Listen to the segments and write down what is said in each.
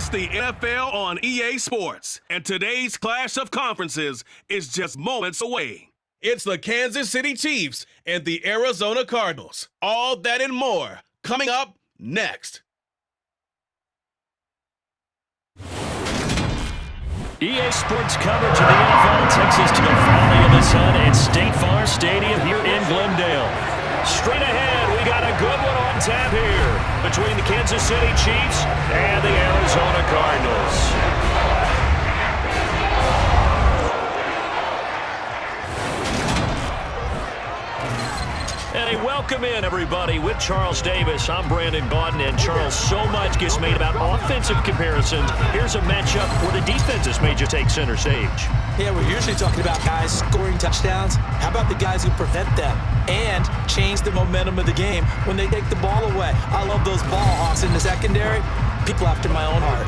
It's the NFL on EA Sports, and today's clash of conferences is just moments away. It's the Kansas City Chiefs and the Arizona Cardinals. All that and more coming up next. EA Sports coverage of the NFL takes us to the Valley of the Sun at State Farm Stadium here in Glendale. Straight ahead, we got a good one on tap here between the Kansas City Chiefs and the Arizona Cardinals. And a welcome in, everybody, with Charles Davis. I'm Brandon Gaudin, and Charles, so much gets made about offensive comparisons. Here's a matchup where the defenses made you take center stage. Yeah, we're usually talking about guys scoring touchdowns. How about the guys who prevent them and change the momentum of the game when they take the ball away? I love those ball hawks in the secondary. People after my own heart.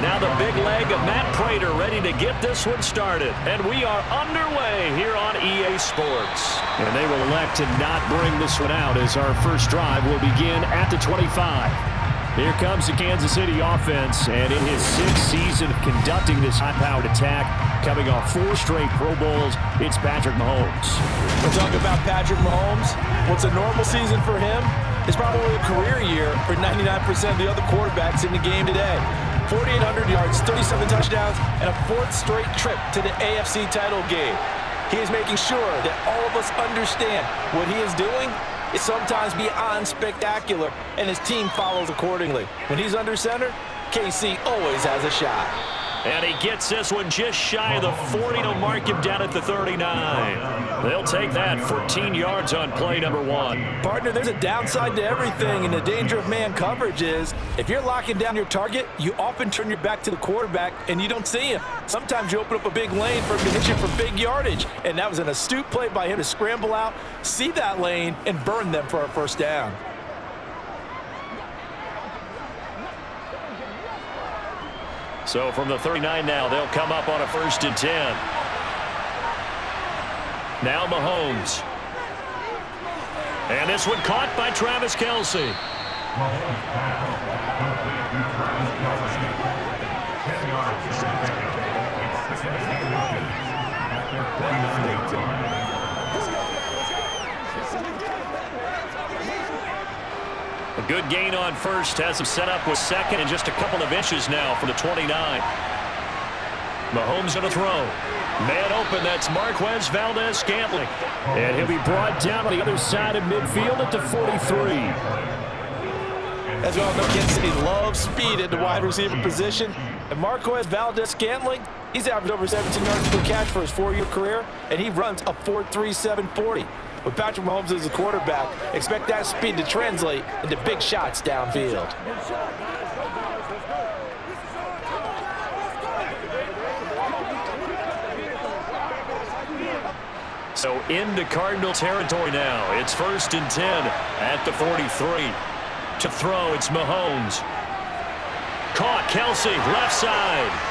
Now the big leg of Matt Prater ready to get this one started. And we are underway here on EA Sports. And they will elect to not bring this one out as our first drive will begin at the 25. Here comes the Kansas City offense, and in his sixth season of conducting this high-powered attack, coming off 4 straight Pro Bowls, it's Patrick Mahomes. We're talking about Patrick Mahomes. What's a normal season for him is probably a career year for 99% of the other quarterbacks in the game today. 4,800 yards, 37 touchdowns, and a 4th straight trip to the AFC title game. He is making sure that all of us understand what he is doing is sometimes beyond spectacular, and his team follows accordingly. When he's under center, KC always has a shot. And he gets this one just shy of the 40 to mark him down at the 39. They'll take that 14 yards on play number 1. Partner, there's a downside to everything, and the danger of man coverage is if you're locking down your target, you often turn your back to the quarterback and you don't see him. Sometimes you open up a big lane for him to hit you for big yardage, and that was an astute play by him to scramble out, see that lane, and burn them for a first down. So from the 39 now, they'll come up on a 1st and 10. Now Mahomes. And this one caught by Travis Kelce. A good gain on first, has him set up with second and just a couple of inches now for the 29. Mahomes going to throw. Man open, that's Marquez Valdez-Scantling. And he'll be brought down on the other side of midfield at the 43. As we all know, Kansas City loves speed at the wide receiver position. And Marquez Valdez-Scantling, he's averaged over 17 yards per catch for his 4-year career, and he runs a 4.37 40. With Patrick Mahomes as a quarterback, expect that speed to translate into big shots downfield. So into Cardinal territory now. It's 1st and 10 at the 43. To throw, it's Mahomes. Caught, Kelce, left side.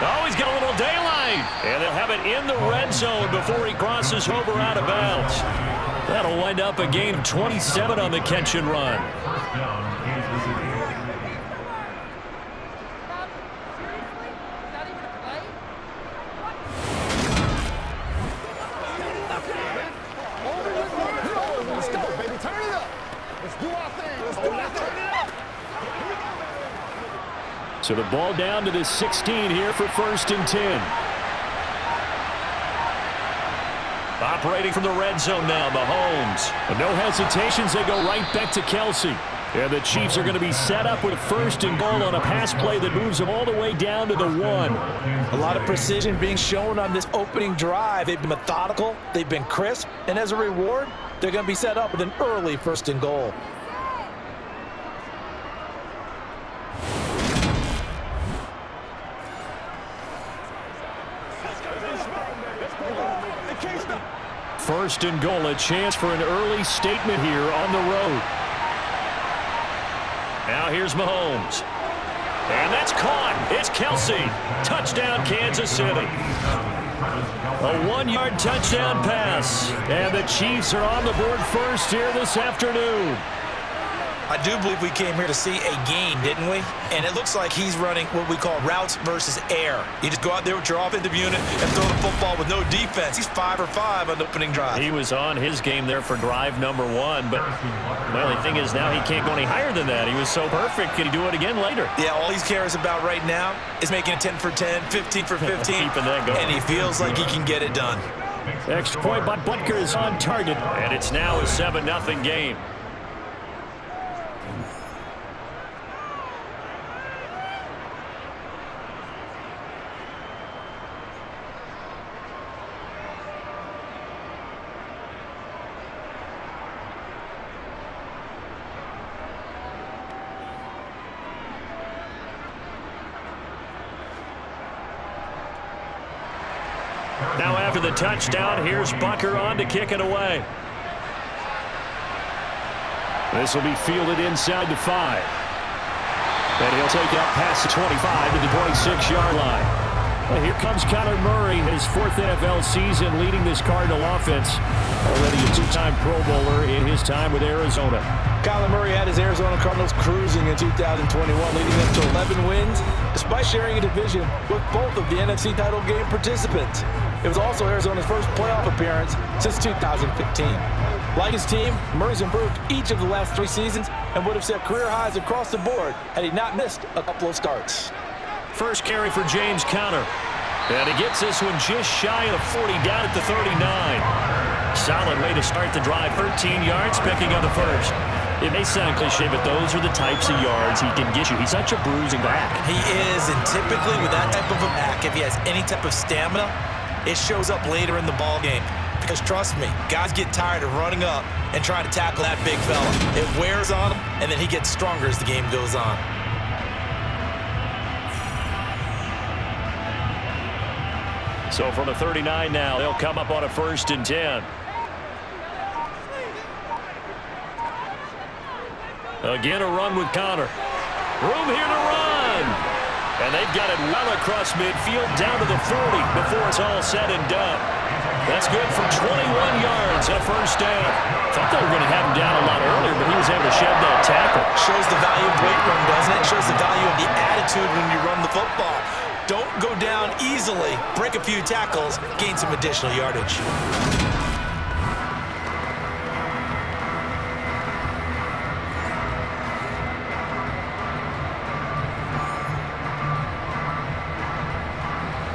Oh, he's got a little daylight. And they'll have it in the red zone before he crosses over out of bounds. That'll wind up a gain of 27 on the catch and run. So the ball down to the 16 here for 1st and 10. Operating from the red zone now, Mahomes. But no hesitations, they go right back to Kelsey. And the Chiefs are going to be set up with 1st and goal on a pass play that moves them all the way down to the 1. A lot of precision being shown on this opening drive. They've been methodical, they've been crisp, and as a reward, they're going to be set up with an early 1st and goal. First and goal, a chance for an early statement here on the road. Now here's Mahomes. And that's caught. It's Kelsey. Touchdown, Kansas City. A 1-yard touchdown pass. And the Chiefs are on the board first here this afternoon. I do believe we came here to see a gain, didn't we? And it looks like he's running what we call routes versus air. You just go out there with your offensive unit and throw the football with no defense. He's 5 for 5 on the opening drive. He was on his game there for drive number 1, but well, the thing is now he can't go any higher than that. He was so perfect. Can he do it again later? Yeah, all he cares about right now is making it 10 for 10, 15 for 15. Keeping that going. And he feels like he can get it done. Extra point, but Butker is on target, and it's now a 7-0 game. Now after the touchdown, here's Butker on to kick it away. This will be fielded inside the 5. And he'll take that past the 25 to the 26-yard line. Well, here comes Kyler Murray, his 4th NFL season leading this Cardinal offense. Already a 2-time Pro Bowler in his time with Arizona. Kyler Murray had his Arizona Cardinals cruising in 2021, leading them to 11 wins, despite sharing a division with both of the NFC title game participants. It was also Arizona's first playoff appearance since 2015. Like his team, Murray's improved each of the last 3 seasons and would have set career highs across the board had he not missed a couple of starts. First carry for James Conner. And he gets this one just shy of 40 down at the 39. Solid way to start the drive. 13 yards, picking up the first. It may sound cliche, but those are the types of yards he can get you. He's such a bruising back. He is, and typically with that type of a back, if he has any type of stamina, it shows up later in the ball game. Because trust me, guys get tired of running up and trying to tackle that big fella. It wears on him, and then he gets stronger as the game goes on. So from the 39 now, they'll come up on a 1st and 10. Again, a run with Conner. Room here to run. And they've got it well across midfield down to the 40 before it's all said and done. That's good for 21 yards and a 1st down. Thought they were going to have him down a lot earlier, but he was able to shed that tackle. Shows the value of weight run, doesn't it? Shows the value of the attitude when you run the football. Don't go down easily. Break a few tackles. Gain some additional yardage.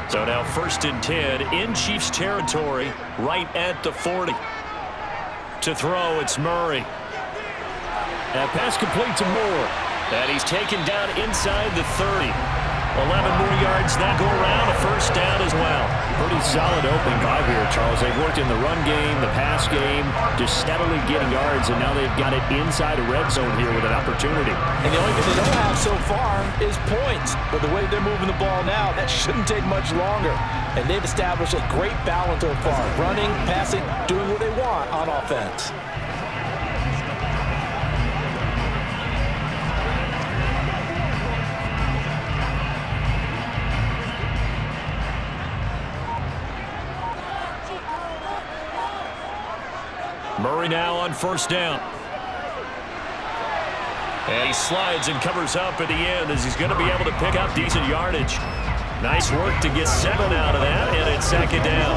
So now 1st and 10 in Chiefs territory, right at the 40. To throw, it's Murray. That pass complete to Moore. And he's taken down inside the 30. 11 more yards that go around, a 1st down as well. Pretty solid opening drive here, Charles. They've worked in the run game, the pass game, just steadily getting yards, and now they've got it inside a red zone here with an opportunity. And the only thing they don't have so far is points. But the way they're moving the ball now, that shouldn't take much longer. And they've established a great balance so far. Running, passing, doing what they want on offense. Murray now on 1st down. And he slides and covers up at the end as he's going to be able to pick up decent yardage. Nice work to get 7 out of that, and it's 2nd down.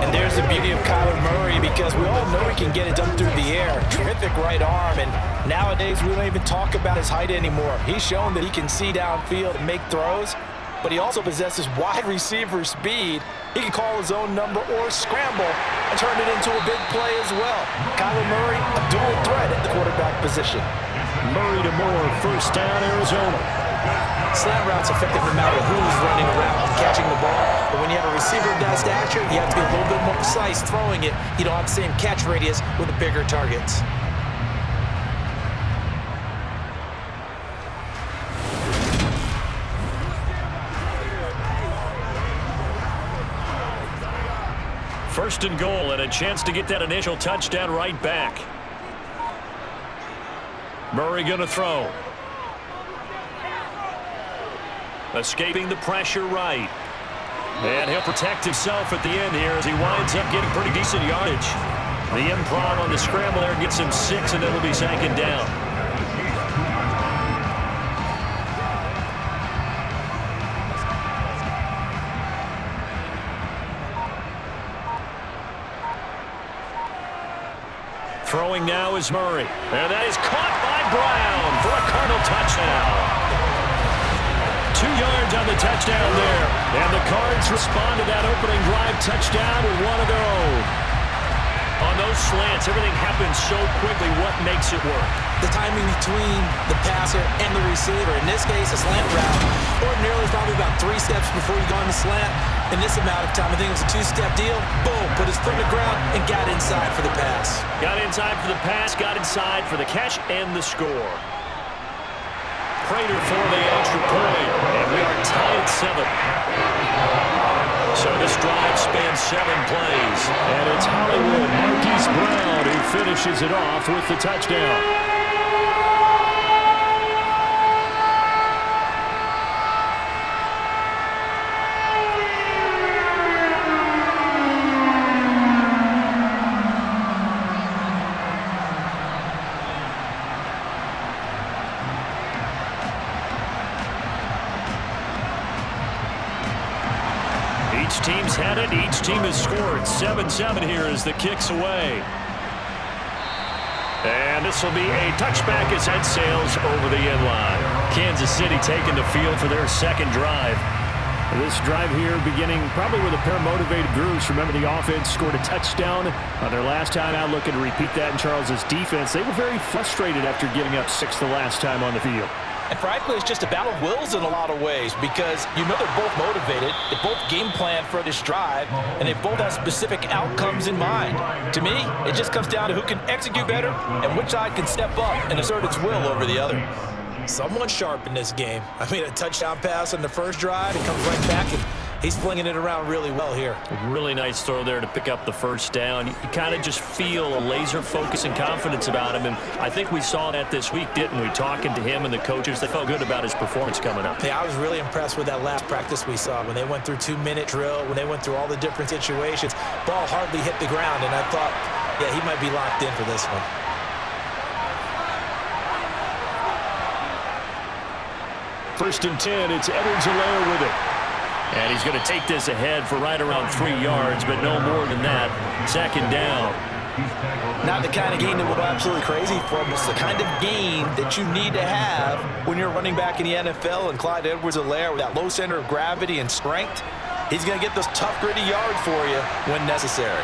And there's the beauty of Kyler Murray, because we all know he can get it done through the air. Terrific right arm, and nowadays we don't even talk about his height anymore. He's shown that he can see downfield and make throws. but he also possesses wide receiver speed. He can call his own number or scramble and turn it into a big play as well. Kyler Murray, a dual threat at the quarterback position. Murray to Moore, first down, Arizona. Slant routes effective no matter who's running around and catching the ball. But when you have a receiver of that stature, you have to be a little bit more precise throwing it. You don't have the same catch radius with the bigger targets. First and goal, and a chance to get that initial touchdown right back. Murray going to throw. Escaping the pressure right. And he'll protect himself at the end here as he winds up getting pretty decent yardage. The improv on the scramble there gets him 6, and it'll be second down. Throwing now is Murray. And that is caught by Brown for a Cardinal touchdown. 2 yards on the touchdown there. And the Cards respond to that opening drive touchdown with one of their own. On those slants, everything happens so quickly. What makes it work? The timing between the passer and the receiver. In this case, a slant route. Ordinarily, it's probably about 3 steps before you go on the slant. In this amount of time, I think it was a 2-step deal. Boom, put his foot on the ground and got inside for the pass. Got inside for the pass, got inside for the catch and the score. Prater for the extra point, and we are tied at 7. So this drive spans 7 plays, and it's Hollywood Marquise Brown who finishes it off with the touchdown. Each team's had it. Each team has scored. 7-7 here as the kick's away. And this will be a touchback as that sails over the end line. Kansas City taking the field for their second drive. This drive here beginning probably with a pair of motivated groups. Remember, the offense scored a touchdown on their last time out, looking to repeat that in Charles's defense. They were very frustrated after giving up 6 the last time on the field. And frankly, it's just a battle of wills in a lot of ways because you know they're both motivated, they both game plan for this drive, and they both have specific outcomes in mind. To me, it just comes down to who can execute better and which side can step up and assert its will over the other. Someone sharp in this game. I mean, a touchdown pass on the first drive, it comes right back, and he's flinging it around really well here. A really nice throw there to pick up the first down. You kind of just feel a laser focus and confidence about him, and I think we saw that this week, didn't we? Talking to him and the coaches, they felt good about his performance coming up. Yeah, I was really impressed with that last practice we saw when they went through 2-minute drill, when they went through all the different situations. Ball hardly hit the ground, and I thought, yeah, he might be locked in for this one. First and 10, it's Edwards-Helaire with it. And he's going to take this ahead for right around 3 yards, but no more than that. Second down. Not the kind of gain that will go absolutely crazy for him. It's the kind of gain that you need to have when you're running back in the NFL, and Clyde Edwards-Helaire with that low center of gravity and strength, he's going to get those tough, gritty yards for you when necessary.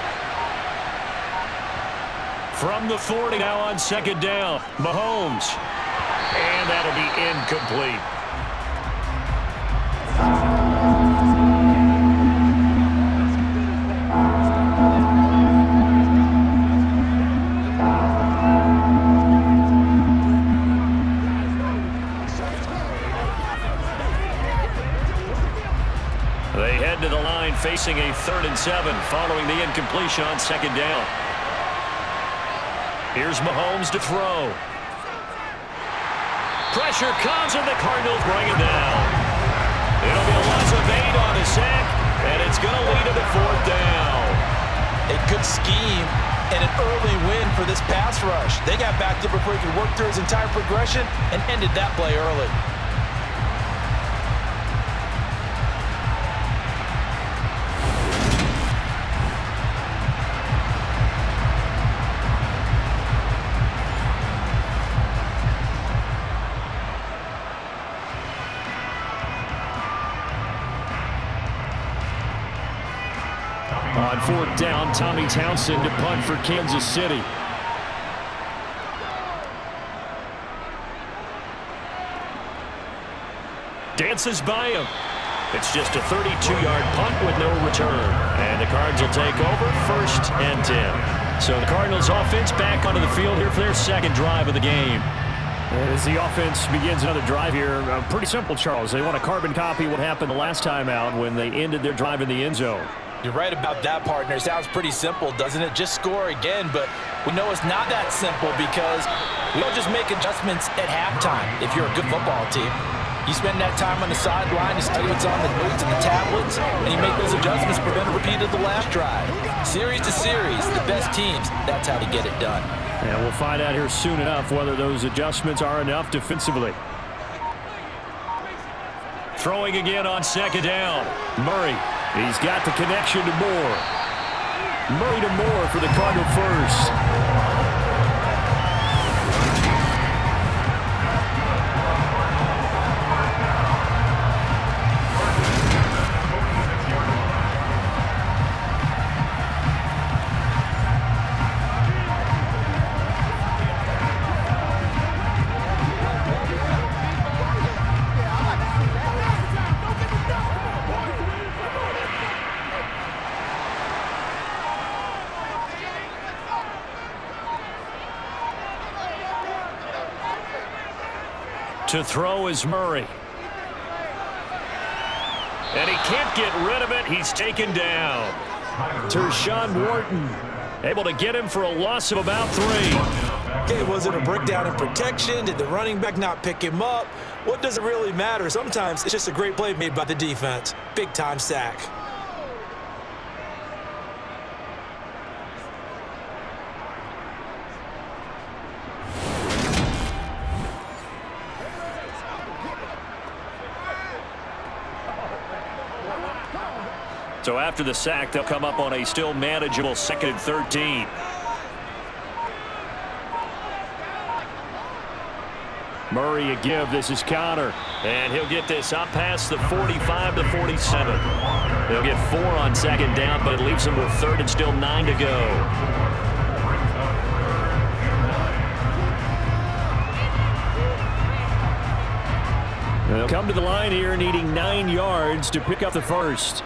From the 40 now on second down, Mahomes. And that'll be incomplete. They head to the line facing a 3rd and 7 following the incompletion on second down. Here's Mahomes to throw. Pressure comes and the Cardinals bring it down. It'll be a loss of 8 on the sack, and it's going to lead to the 4th down. A good scheme and an early win for this pass rush. They got backed up before he could work through his entire progression and ended that play early. On 4th down, Tommy Townsend to punt for Kansas City. Dances by him. It's just a 32-yard punt with no return. And the Cards will take over 1st and 10. So the Cardinals offense back onto the field here for their second drive of the game. And as the offense begins another drive here, pretty simple, Charles. They want to carbon copy what happened the last time out when they ended their drive in the end zone. You're right about that, partner. Sounds pretty simple, doesn't it? Just score again, but we know it's not that simple because we don't just make adjustments at halftime if you're a good football team. You spend that time on the sideline to study what's on the notes and the tablets, and you make those adjustments to prevent a repeat of the last drive. Series to series, the best teams, that's how to get it done. And we'll find out here soon enough whether those adjustments are enough defensively. Throwing again on 2nd down. Murray, he's got the connection to Moore. Murray to Moore for the Cardinal first. To throw is Murray. And he can't get rid of it. He's taken down. Tershawn Wharton able to get him for a loss of about 3. Okay, was it a breakdown in protection? Did the running back not pick him up? What does it really matter? Sometimes it's just a great play made by the defense. Big-time sack. So after the sack, they'll come up on a still manageable 2nd and 13. Murray a give. This is Connor. And he'll get this up past the 45 to 47. They'll get 4 on 2nd down, but it leaves them with 3rd and still 9 to go. They'll come to the line here needing 9 yards to pick up the first.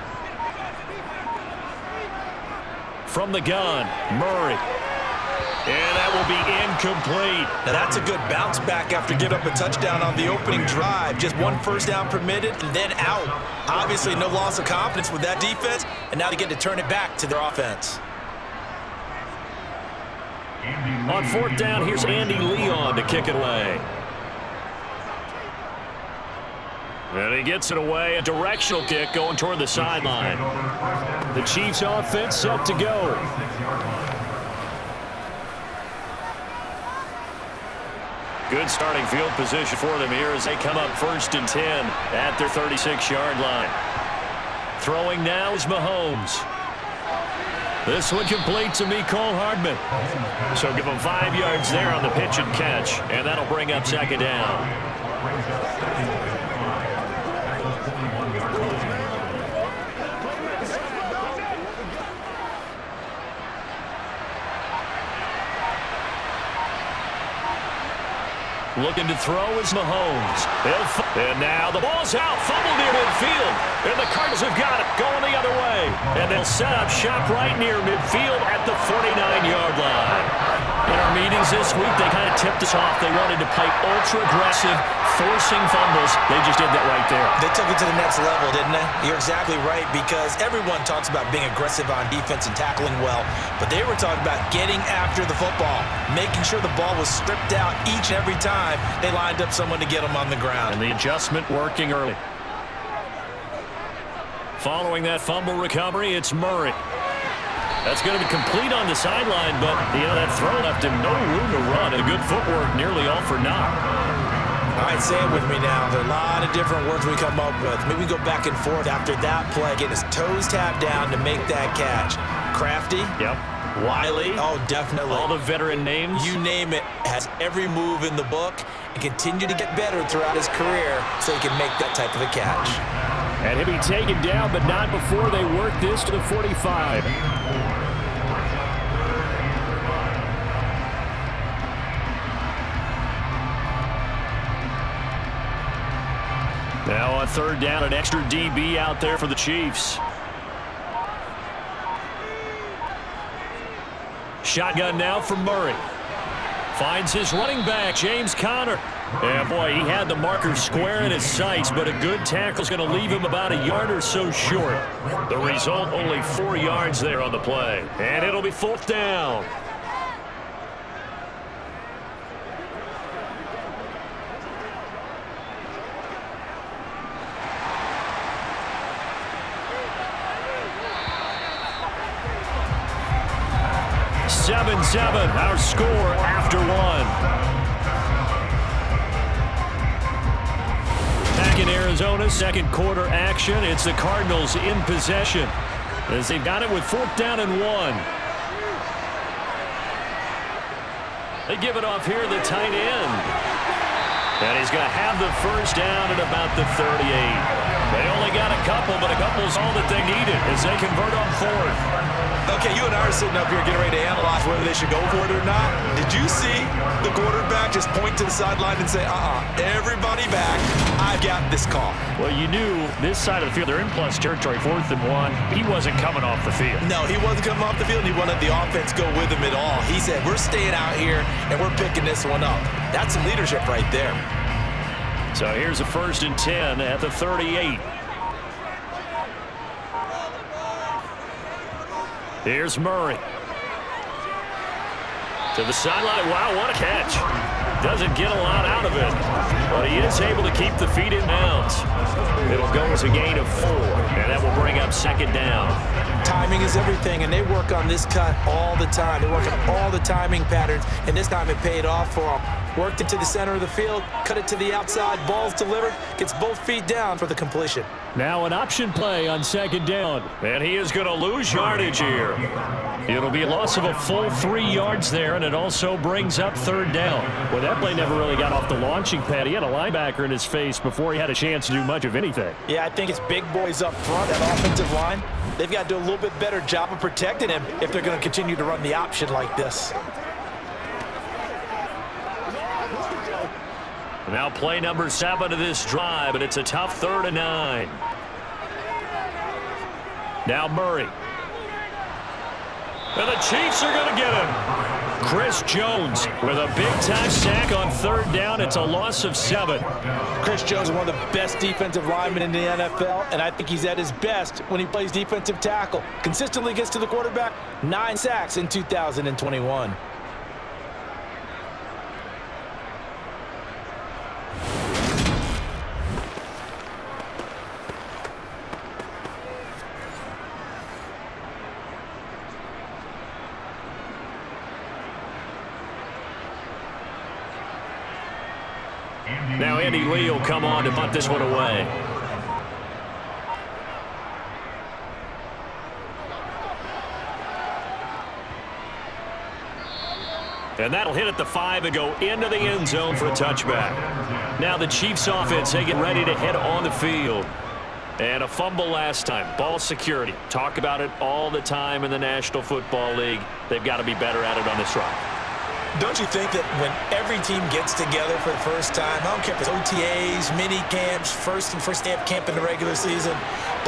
From the gun, Murray. And that will be incomplete. Now that's a good bounce back after giving up a touchdown on the opening drive. Just 1 first down permitted and then out. Obviously no loss of confidence with that defense, and now they get to turn it back to their offense. On 4th down, here's Andy Leon to kick it away. And he gets it away, a directional kick going toward the sideline. The Chiefs offense set to go. Good starting field position for them here as they come up 1st and 10 at their 36-yard line. Throwing now is Mahomes. This one complete to Mecole Hardman. So give him 5 yards there on the pitch and catch, and that'll bring up 2nd down. Looking to throw is Mahomes. And now the ball's out. Fumble near midfield. And the Cardinals have got it. Going the other way. And they'll set up shop right near midfield at the 49-yard line. In our meetings this week, they kind of tipped us off. They wanted to play ultra-aggressive, forcing fumbles. They just did that right there. They took it to the next level, didn't they? You're exactly right, because everyone talks about being aggressive on defense and tackling well, but they were talking about getting after the football, making sure the ball was stripped out each and every time they lined up someone to get them on the ground. And the adjustment working early. Following that fumble recovery, it's Murray. That's going to be complete on the sideline, but that throw left him no room to run, and good footwork, nearly all for naught. All right, say it with me now. There are a lot of different words we come up with. Maybe we go back and forth after that play, getting his toes tapped down to make that catch. Crafty. Yep. Wiley. Oh, definitely. All the veteran names. You name it. Has every move in the book and continue to get better throughout his career so he can make that type of a catch. And he'll be taken down, but not before they work this to the 45. Now on third down, an extra DB out there for the Chiefs. Shotgun now for Murray. Finds his running back, James Conner. Yeah, boy, he had the marker square in his sights, but a good tackle is going to leave him about a yard or so short. The result, only 4 yards there on the play. And it'll be fourth down. Our score after one. Back in Arizona, second quarter action. It's the Cardinals in possession as they've got it with fourth down and 1. They give it off here, the tight end. And he's going to have the first down at about the 38. They only got a couple, but a couple's all that they needed as they convert on fourth. Okay, you and I are sitting up here getting ready to analyze whether they should go for it or not. Did you see the quarterback just point to the sideline and say, everybody back, I've got this call? Well, you knew this side of the field, they're in plus territory, 4th and 1. He wasn't coming off the field. No, he wasn't coming off the field, and he wanted the offense go with him at all. He said, we're staying out here, and we're picking this one up. That's some leadership right there. So here's a 1st and 10 at the 38. Here's Murray. To the sideline. Wow, what a catch. Doesn't get a lot out of it, but he is able to keep the feet in bounds. It'll go as a gain of 4, and that will bring up second down. Timing is everything, and they work on this cut all the time. They work on all the timing patterns, and this time it paid off for them. Worked it to the center of the field, cut it to the outside, ball's delivered, gets both feet down for the completion. Now an option play on second down, and he is going to lose yardage here. It'll be a loss of a full 3 yards there, and it also brings up third down. Well, that play never really got off the launching pad. He had a linebacker in his face before he had a chance to do much of anything. Yeah, I think it's big boys up front, that offensive line. They've got to do a little bit better job of protecting him if they're going to continue to run the option like this. Now play number 7 of this drive, and it's a tough 3rd and 9. Now Murray. And the Chiefs are going to get him. Chris Jones with a big-time sack on 3rd down. It's a loss of 7. Chris Jones is one of the best defensive linemen in the NFL, and I think he's at his best when he plays defensive tackle. Consistently gets to the quarterback, 9 sacks in 2021. Now Andy Lee will come on to punt this one away. And that'll hit at the 5 and go into the end zone for a touchback. Now the Chiefs offense, they get ready to head on the field. And a fumble last time. Ball security. Talk about it all the time in the National Football League. They've got to be better at it on this drive. Don't you think that when every team gets together for the first time, I don't care if it's OTAs, mini camps, first day of camp in the regular season,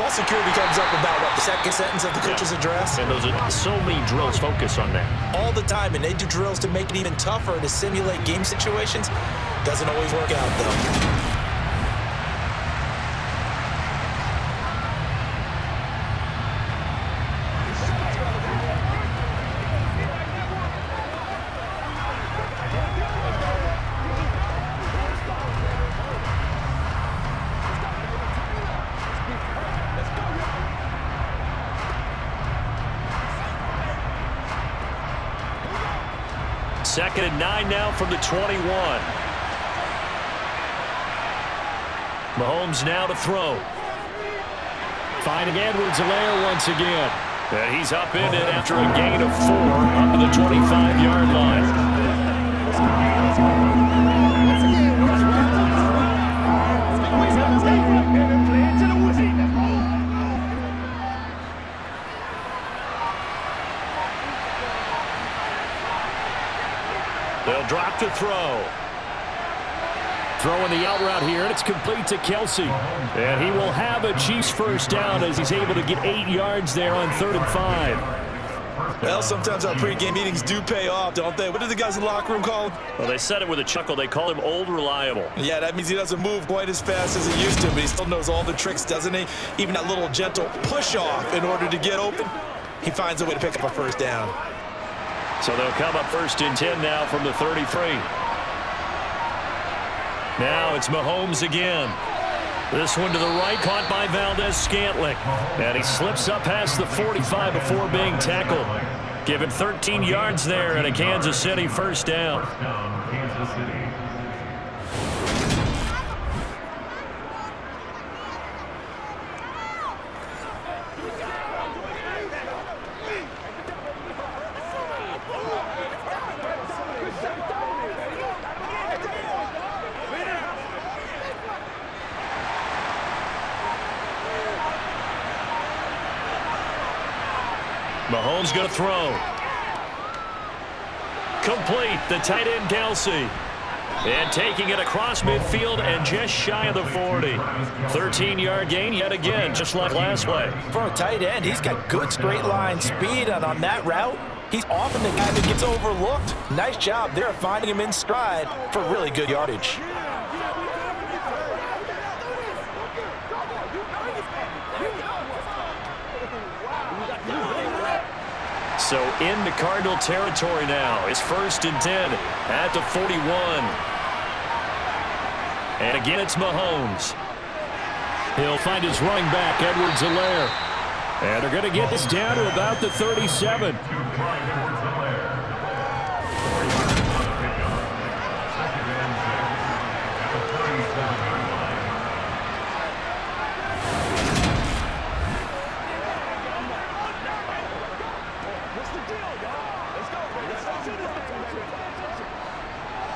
ball security comes up about, what, the second sentence of the coach's address? And those are so many drills focus on that. All the time, and they do drills to make it even tougher to simulate game situations. Doesn't always work out, though. Second and 9 now from the 21. Mahomes now to throw. Finding Edwards-Helaire once again. And he's up in it after a gain of 4 up to the 25-yard line. They'll drop to throw. Throwing the out route here, and it's complete to Kelsey. And he will have a Chiefs first down as he's able to get 8 yards there on 3rd and 5. Well, sometimes our pregame meetings do pay off, don't they? What did the guys in the locker room call him? Well, they said it with a chuckle. They call him Old Reliable. Yeah, that means he doesn't move quite as fast as he used to, but he still knows all the tricks, doesn't he? Even that little gentle push-off in order to get open. He finds a way to pick up a first down. So they'll come up 1st and 10 now from the 33. Now it's Mahomes again. This one to the right, caught by Valdez-Scantling. And he slips up past the 45 before being tackled. Given 13 yards there and a Kansas City first down. Mahomes going to throw. Complete, the tight end Kelsey. And taking it across midfield and just shy of the 40. 13-yard gain yet again, just like last play. For a tight end, he's got good straight line speed, and on that route, he's often the guy that gets overlooked. Nice job there finding him in stride for really good yardage. So into Cardinal territory now. It's 1st and 10 at the 41. And again, it's Mahomes. He'll find his running back, Edwards-Helaire. And they're going to get this down to about the 37.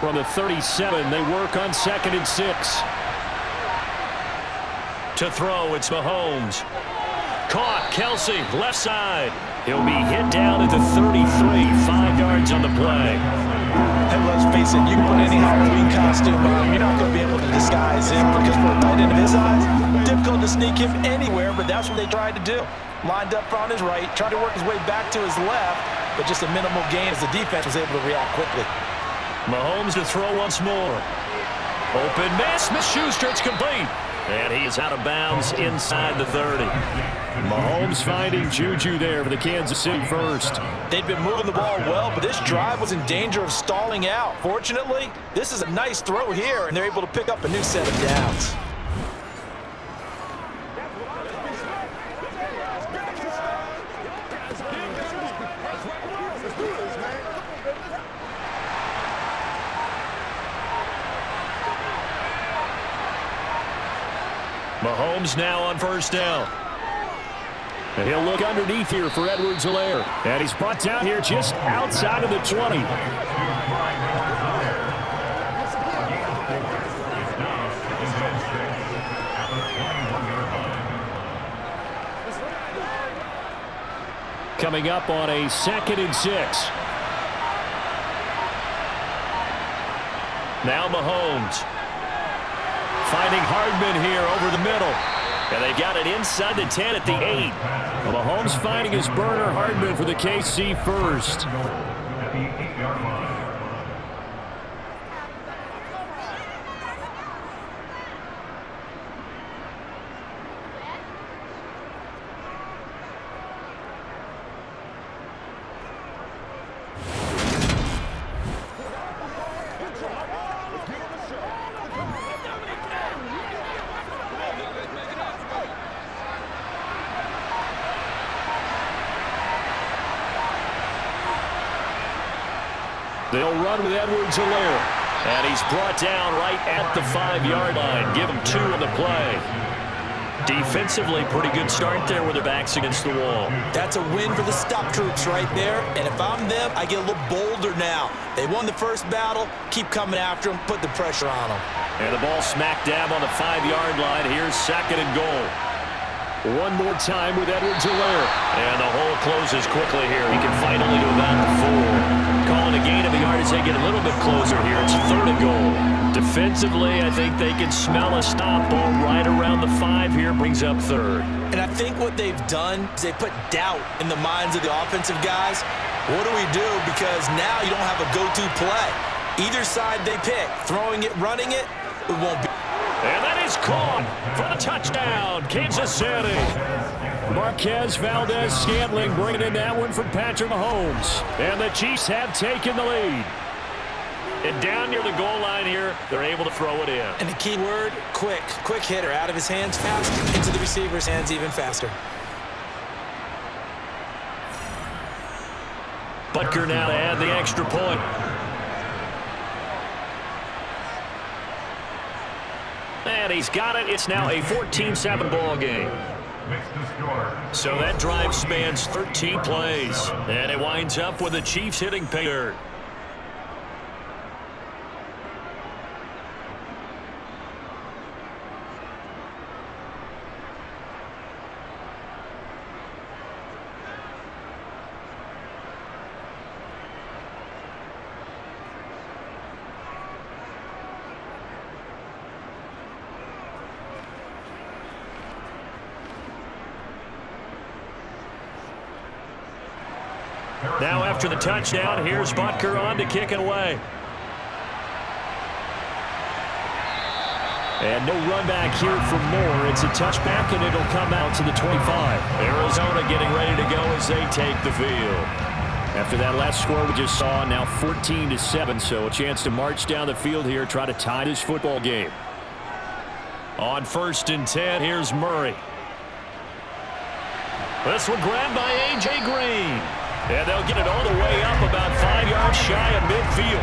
From the 37, they work on 2nd and 6. To throw, it's Mahomes. Caught, Kelsey, left side. He'll be hit down at the 33, 5 yards on the play. Hey, let's face it, you can put any Halloween costume on, you're not going to be able to disguise him, because for a tight end of his size, difficult to sneak him anywhere, but that's what they tried to do. Lined up on his right, tried to work his way back to his left, but just a minimal gain as the defense was able to react quickly. Mahomes to throw once more. Open man, Smith-Schuster, it's complete. And he's out of bounds inside the 30. Mahomes finding Juju there for the Kansas City first. They'd been moving the ball well, but this drive was in danger of stalling out. Fortunately, this is a nice throw here, and they're able to pick up a new set of downs. Mahomes now on first down. And he'll look underneath here for Edwards-Helaire. And he's brought down here just outside of the 20. Coming up on a 2nd and 6. Now Mahomes. Finding Hardman here over the middle. And they got it inside the 10 at the 8. Well, Mahomes finding his burner Hardman for the KC first. They'll run with Edwards-Helaire. And he's brought down right at the 5-yard line. Give him 2 on the play. Defensively, pretty good start there with their backs against the wall. That's a win for the stop troops right there. And if I'm them, I get a little bolder now. They won the first battle. Keep coming after them. Put the pressure on them. And the ball smack dab on the 5-yard line. Here's 2nd and goal. One more time with Edwards-Helaire. And the hole closes quickly here. He can fight only to about the 4. Call calling a gain of a yard as they get a little bit closer here. It's 3rd and goal. Defensively, I think they can smell a stop ball right around the 5 here. Brings up 3rd. And I think what they've done is they put doubt in the minds of the offensive guys. What do we do? Because now you don't have a go-to play. Either side they pick, throwing it, running it, it won't be. And that is caught for the touchdown, Kansas City. Marquez Valdez-Scantling bringing in that one from Patrick Mahomes. And the Chiefs have taken the lead. And down near the goal line here, they're able to throw it in. And the key word, quick. Quick hitter, out of his hands fast, into the receiver's hands even faster. Butker now to add the extra point. And he's got it. It's now a 14-7 ball game. So that drive spans 13 plays. And it winds up with the Chiefs hitting pay dirt. Now after the touchdown, here's Butker on to kick it away. And no run back here for Moore. It's a touchback, and it'll come out to the 25. Arizona getting ready to go as they take the field. After that last score we just saw, now 14-7, so a chance to march down the field here, try to tie this football game. On 1st and 10, here's Murray. This one grabbed by A.J. Green. And they'll get it all the way up about 5 yards shy of midfield.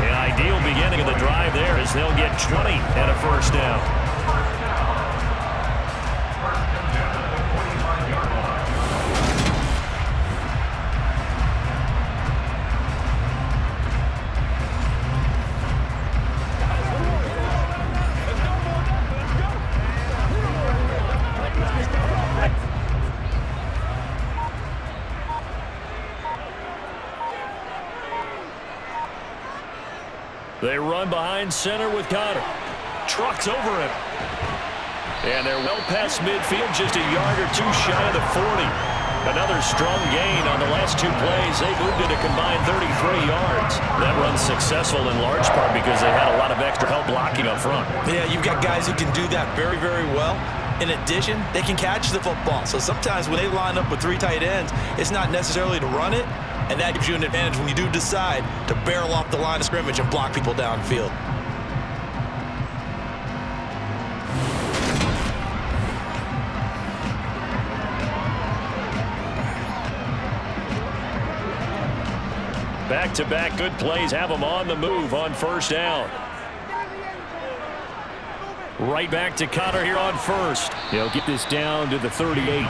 An ideal beginning of the drive there as they'll get 20 and a first down. They run behind center with Connor. Trucks over him. And they're well past midfield, just a yard or two shy of the 40. Another strong gain on the last 2 plays. They moved it a combined 33 yards. That run's successful in large part because they had a lot of extra help blocking up front. Yeah, you've got guys who can do that very, very well. In addition, they can catch the football. So sometimes when they line up with 3 tight ends, it's not necessarily to run it. And that gives you an advantage when you do decide to barrel off the line of scrimmage and block people downfield. Back-to-back good plays have them on the move on first down. Right back to Connor here on first. He'll get this down to the 38.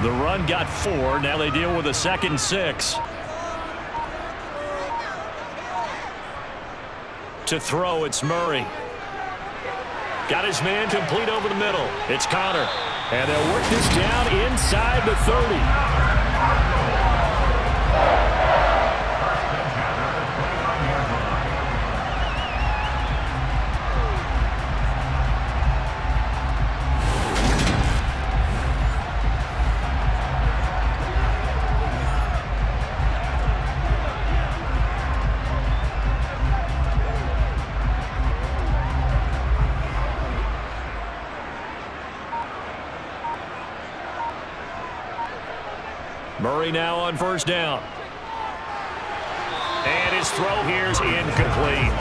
The run got 4. Now they deal with a 2nd and 6. To throw, it's Murray. Got his man complete over the middle. It's Connor. And they'll work this down inside the 30. Murray now on first down. And his throw here is incomplete.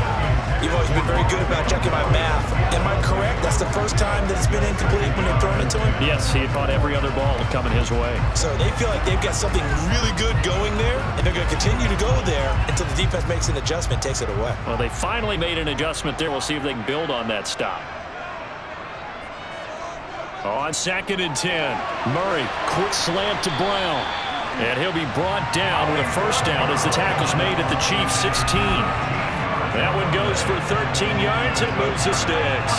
You've always been very good about checking my math. Am I correct? That's the first time that it's been incomplete when they've thrown it to him? Yes, he had caught every other ball coming his way. So they feel like they've got something really good going there, and they're going to continue to go there until the defense makes an adjustment, takes it away. Well, they finally made an adjustment there. We'll see if they can build on that stop. On 2nd and 10, Murray, quick slant to Brown. And he'll be brought down with a first down as the tackle's made at the Chiefs' 16. That one goes for 13 yards and moves the sticks.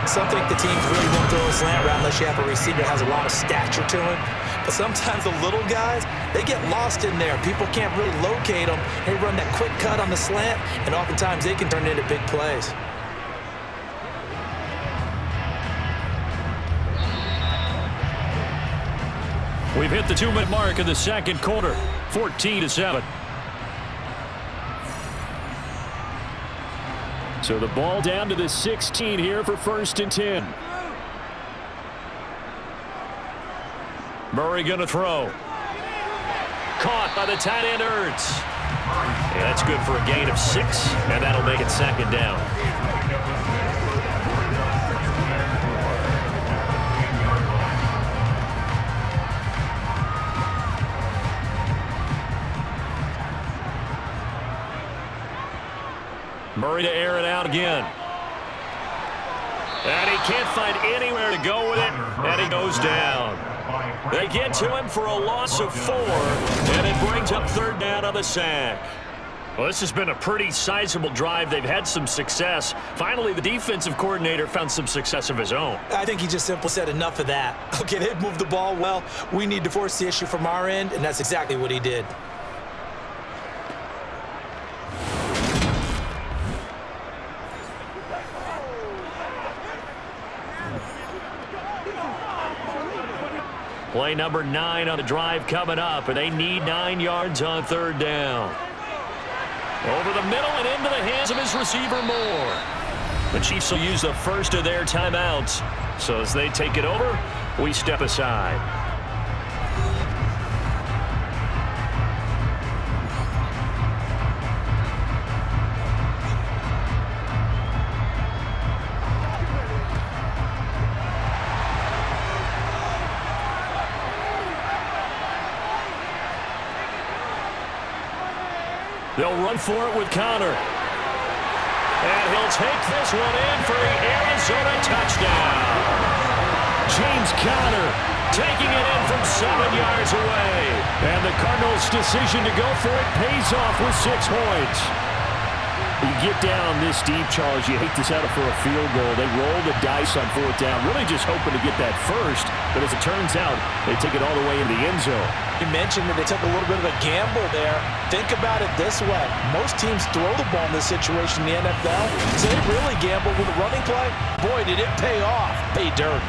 Some think the teams really won't throw a slant route unless you have a receiver that has a lot of stature to him. But sometimes the little guys, they get lost in there. People can't really locate them. They run that quick cut on the slant, and oftentimes they can turn into big plays. We've hit the 2-minute mark in the second quarter, 14-7. So the ball down to the 16 here for 1st and 10. Murray going to throw. Caught by the tight end Ertz. And that's good for a gain of 6, and that'll make it 2nd down. Murray to air it out again. And he can't find anywhere to go with it, and he goes down. They get to him for a loss of 4, and it brings up 3rd down on the sack. Well, this has been a pretty sizable drive. They've had some success. Finally, the defensive coordinator found some success of his own. I think he just simply said enough of that. Okay, they've moved the ball well. We need to force the issue from our end, and that's exactly what he did. Play number 9 on the drive coming up, and they need 9 yards on 3rd down. Over the middle and into the hands of his receiver Moore. The Chiefs will use the first of their timeouts. So as they take it over, we step aside. They'll run for it with Connor. And he'll take this one in for the Arizona touchdown. James Conner taking it in from 7 yards away. And the Cardinals' decision to go for it pays off with 6 points. You get down this deep, Charles, you hate to settle for a field goal. They roll the dice on 4th down, really just hoping to get that first. But as it turns out, they take it all the way into the end zone. You mentioned that they took a little bit of a gamble there. Think about it this way. Most teams throw the ball in this situation in the NFL, so they really gamble with a running play. Boy, did it pay off. Pay dirt.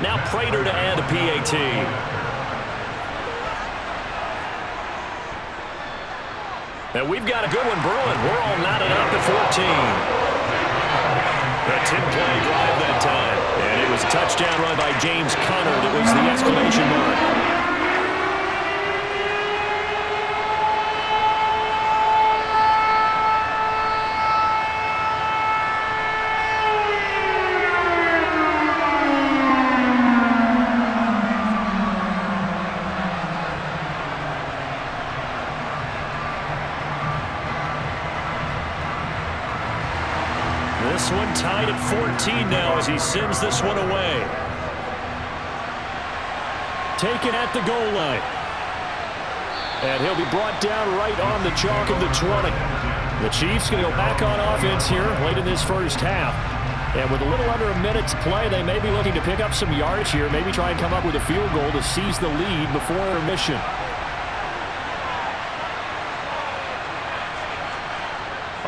Now Prater to add a PAT. And we've got a good one brewing. We're all knotted up at 14. A 10-play drive that time. And it was a touchdown run by James Conner that was the exclamation mark. This one tied at 14 now as he sends this one away. Taken at the goal line. And he'll be brought down right on the chalk of the 20. The Chiefs going to go back on offense here late in this first half. And with a little under a minute to play, they may be looking to pick up some yards here, maybe try and come up with a field goal to seize the lead before intermission.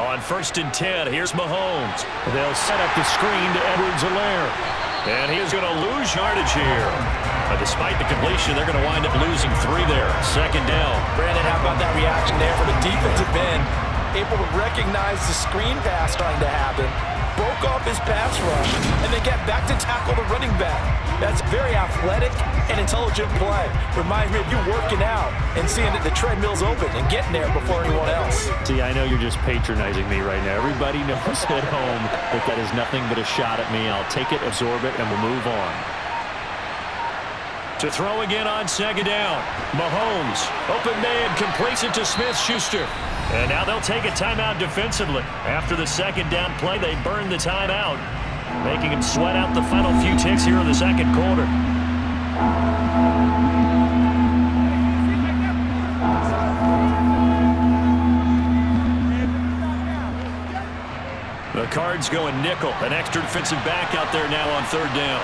On 1st and 10, here's Mahomes. They'll set up the screen to Edwards-Helaire. And he is going to lose yardage here. But despite the completion, they're going to wind up losing 3 there. 2nd down. Brandon, how about that reaction there for the defensive end? Able to recognize the screen pass trying to happen. Broke off his pass rush, and then get back to tackle the running back. That's very athletic and intelligent play. Reminds me of you working out and seeing that the treadmill's open and getting there before anyone else. See, I know you're just patronizing me right now. Everybody knows at home that that is nothing but a shot at me. I'll take it, absorb it, and we'll move on. To throw again on 2nd down. Mahomes, open man, completes it to Smith-Schuster. And now they'll take a timeout defensively. After the 2nd down play, they burn the timeout, making him sweat out the final few ticks here in the 2nd quarter. Cards going nickel. An extra defensive back out there now on third down.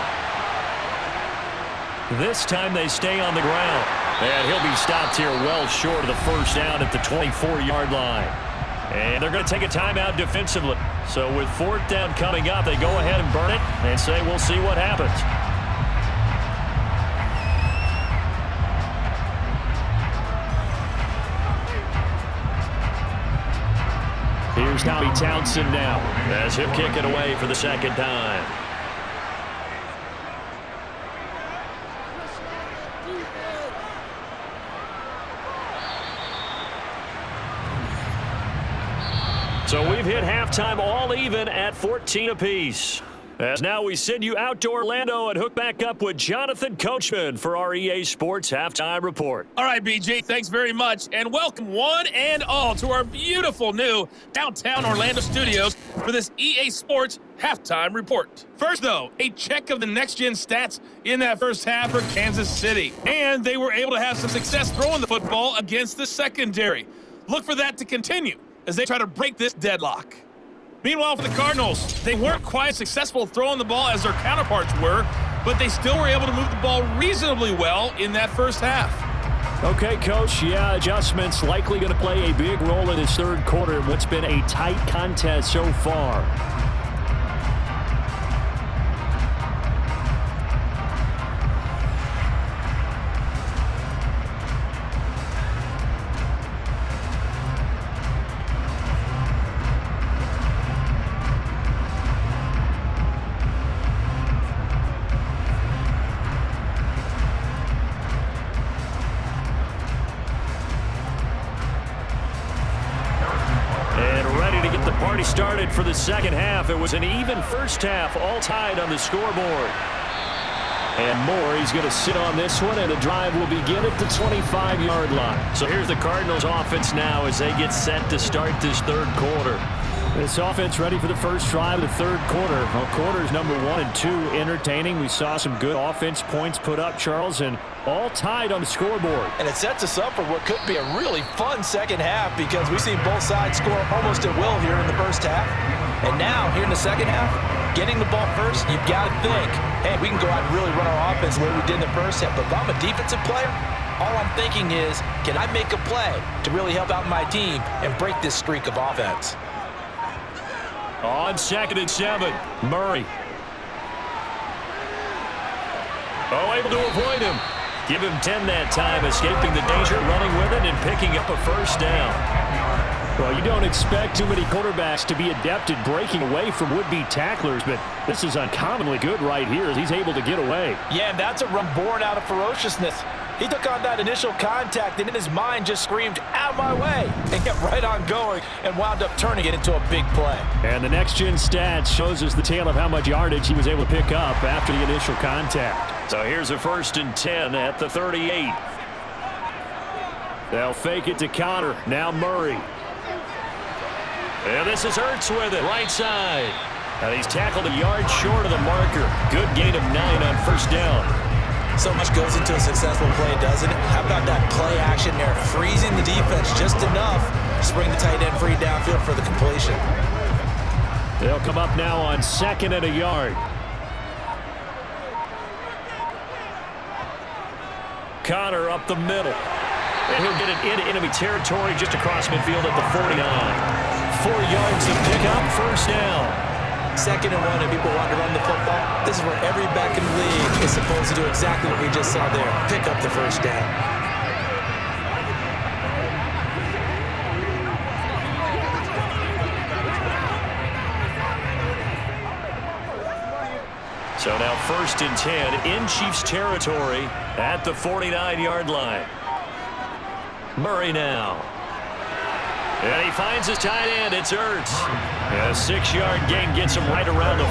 This time they stay on the ground. And he'll be stopped here well short of the first down at the 24-yard line. And they're going to take a timeout defensively. So with fourth down coming up, they go ahead and burn it and say we'll see what happens. Here's Tommy Townsend now as he'll kick it away for the second time. So we've hit halftime all even at 14 apiece. As now we send you out to Orlando and hook back up with Jonathan Coachman for our EA Sports Halftime Report. All right, BJ, thanks very much. And welcome one and all to our beautiful new downtown Orlando studios for this EA Sports Halftime Report. First, though, a check of the next-gen stats in that first half for Kansas City. And they were able to have some success throwing the football against the secondary. Look for that to continue as they try to break this deadlock. Meanwhile, for the Cardinals, they weren't quite as successful throwing the ball as their counterparts were, but they still were able to move the ball reasonably well in that first half. Okay, Coach, adjustments likely going to play a big role in this third quarter in what's been a tight contest so far. Started for the second half. It was an even first half, all tied on the scoreboard. And Morey's going to sit on this one, and the drive will begin at the 25-yard line. So here's the Cardinals offense now as they get set to start this third quarter. This offense ready for the first drive of the third quarter. Well, quarters number 1 and 2 entertaining. We saw some good offense points put up, Charles, and all tied on the scoreboard. And it sets us up for what could be a really fun second half because we've seen both sides score almost at will here in the first half. And now, here in the second half, getting the ball first, you've got to think, hey, we can go out and really run our offense the way we did in the first half. But if I'm a defensive player, all I'm thinking is, can I make a play to really help out my team and break this streak of offense? On 2nd and 7, Murray. Able to avoid him. Give him 10 that time, escaping the danger, running with it, and picking up a first down. Well, you don't expect too many quarterbacks to be adept at breaking away from would-be tacklers, but this is uncommonly good right here as he's able to get away. Yeah, and that's a run born out of ferociousness. He took on that initial contact and in his mind just screamed, out of my way, and kept right on going and wound up turning it into a big play. And the next-gen stats shows us the tale of how much yardage he was able to pick up after the initial contact. So here's a 1st and 10 at the 38. They'll fake it to Connor. Now Murray. And this is Ertz with it, right side. And he's tackled a yard short of the marker. Good gain of 9 on first down. So much goes into a successful play, doesn't it? How about that play action there, freezing the defense just enough to bring the tight end free downfield for the completion. They'll come up now on 2nd and a yard. Connor up the middle. And he'll get it into enemy territory just across midfield at the 49. 4 yards to pick up, first down. 2nd and 1, and people want to run the football. This is where every back in the league is supposed to do exactly what we just saw there. Pick up the first down. So now 1st and 10 in Chiefs territory at the 49-yard line. Murray now. And he finds his tight end. It's Ertz. And a 6-yard gain gets him right around the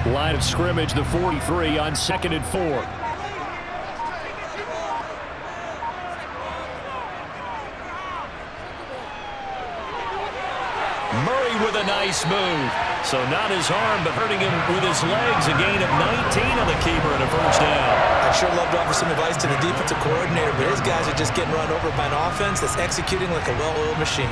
43. Line of scrimmage, the 43 on 2nd and 4. Murray with a nice move. So not his arm, but hurting him with his legs. A gain of 19 on the keeper and a first down. I'd sure love to offer some advice to the defensive coordinator, but his guys are just getting run over by an offense that's executing like a well-oiled machine.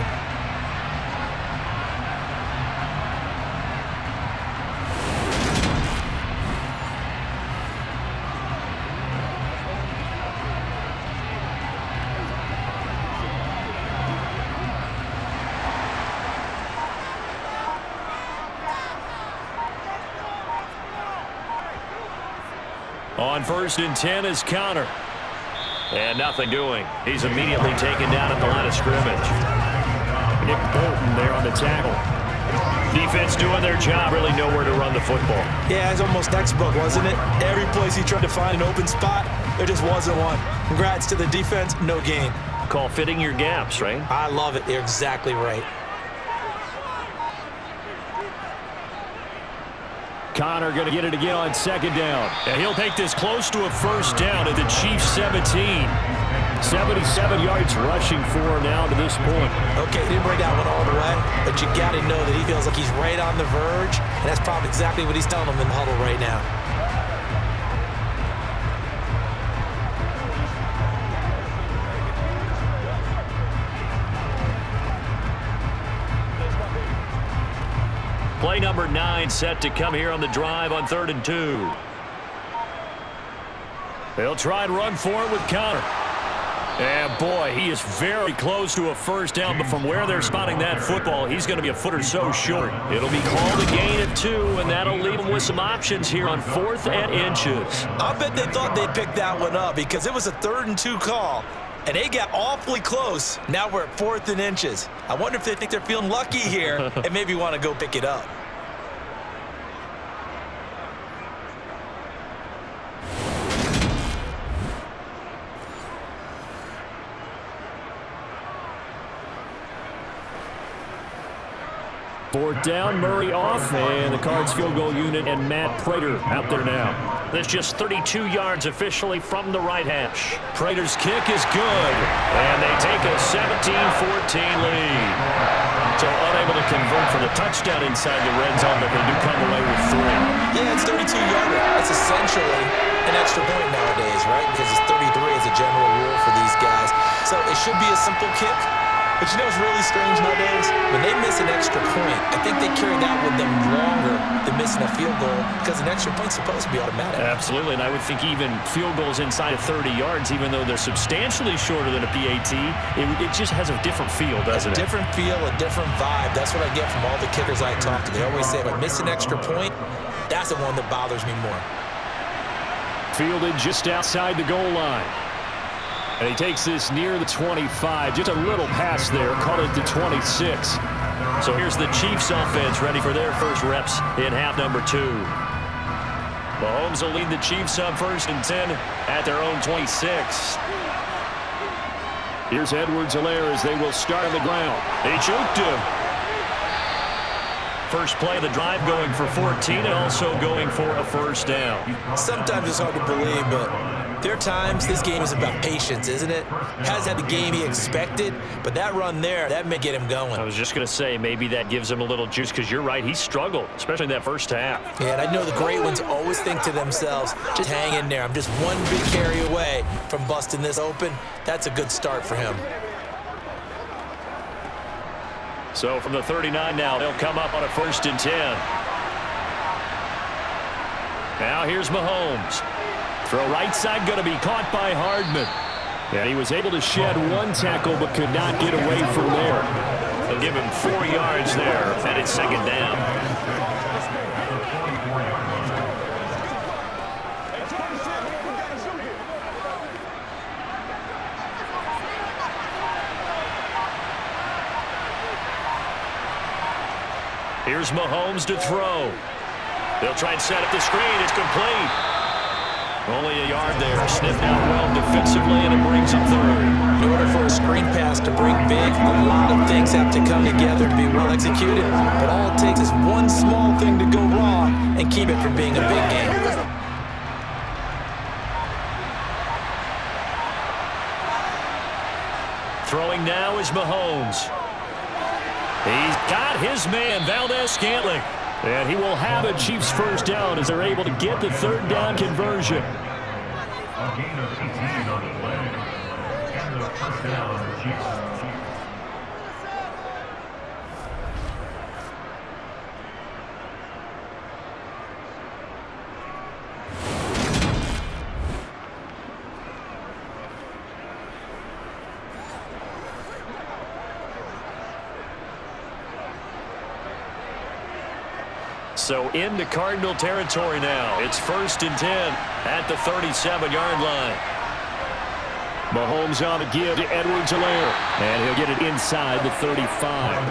On 1st and 10 is Connor. And nothing doing. He's immediately taken down at the line of scrimmage. Nick Bolton there on the tackle. Defense doing their job. Really nowhere to run the football. Yeah, it's almost textbook, wasn't it? Every place he tried to find an open spot, there just wasn't one. Congrats to the defense, no gain. Call fitting your gaps, right? I love it. You're exactly right. Connor going to get it again on 2nd down. And he'll take this close to a first down at the Chiefs 17. 77 yards rushing for now to this point. Okay, he didn't bring that one all the way, but you got to know that he feels like he's right on the verge, and that's probably exactly what he's telling them in the huddle right now. Play number 9 set to come here on the drive on 3rd and 2. They'll try and run for it with Connor. And boy, he is very close to a first down, but from where they're spotting that football, he's going to be a foot or so short. It'll be called a gain of 2, and that'll leave him with some options here on 4th and inches. I bet they thought they'd pick that one up because it was a 3rd and 2 call, and they got awfully close. Now we're at 4th and inches. I wonder if they think they're feeling lucky here and maybe want to go pick it up. Fourth down, Murray off, and the Cards field goal unit and Matt Prater out there now. That's just 32 yards officially from the right hash. Prater's kick is good, and they take a 17-14 lead. So unable to convert for the touchdown inside the red zone, but they do come away with 3. Yeah, it's 32-yarder. That's essentially an extra point nowadays, right? Because it's 33 as a general rule for these guys. So it should be a simple kick. But you know what's really strange nowadays? When they miss an extra point, I think they carry that with them longer than missing a field goal because an extra point's supposed to be automatic. Absolutely, and I would think even field goals inside of 30 yards, even though they're substantially shorter than a PAT, it just has a different feel, doesn't it? A different feel, a different vibe. That's what I get from all the kickers I talk to. They always say, if I miss an extra point, that's the one that bothers me more. Fielded just outside the goal line. And he takes this near the 25. Just a little pass there. Call it the 26. So here's the Chiefs offense ready for their first reps in half number 2. Mahomes will lead the Chiefs up 1st and 10 at their own 26. Here's Edwards-Helaire as they will start on the ground. They choked him. First play of the drive going for 14 and also going for a first down. Sometimes it's hard to believe, but there are times this game is about patience, isn't it? Hasn't had the game he expected, but that run there, that may get him going. I was just going to say maybe that gives him a little juice because you're right, he struggled, especially in that first half. Yeah, and I know the great ones always think to themselves, just hang in there. I'm just one big carry away from busting this open. That's a good start for him. So from the 39 now, they'll come up on a 1st and 10. Now here's Mahomes. Throw right side going to be caught by Hardman. And he was able to shed one tackle but could not get away from there. They'll give him 4 yards there, and it's 2nd down. Here's Mahomes to throw. They'll try and set up the screen. It's complete. Only a yard there. Sniffed out well defensively, and it brings him through. In order for a screen pass to break big, a lot of things have to come together to be well executed. But all it takes is one small thing to go wrong and keep it from being a big game. Throwing now is Mahomes. He's got his man, Valdez-Scantling. And he will have a Chiefs first down as they're able to get the third down conversion. A gain of 18 on the play. And the first down, Chiefs. So into Cardinal territory now. It's 1st and 10 at the 37-yard line. Mahomes on the give to Edwards-Helaire. And he'll get it inside the 35.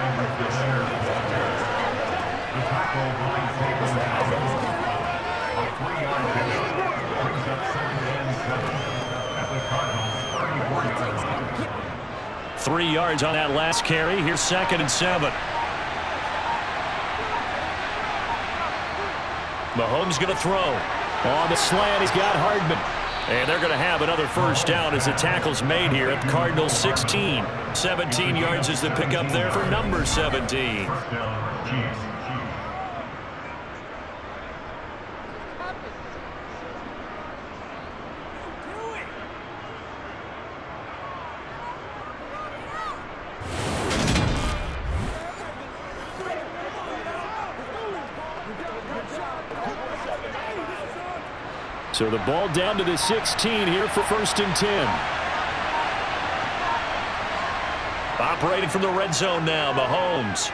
Three yards on that last carry. Here's 2nd and 7. Mahomes going to throw. On the slant, he's got Hardman. And they're going to have another first down as the tackle's made here at Cardinals 16. 17 yards is the pickup there for number 17. So the ball down to the 16 here for 1st and 10. Operating from the red zone now, Mahomes.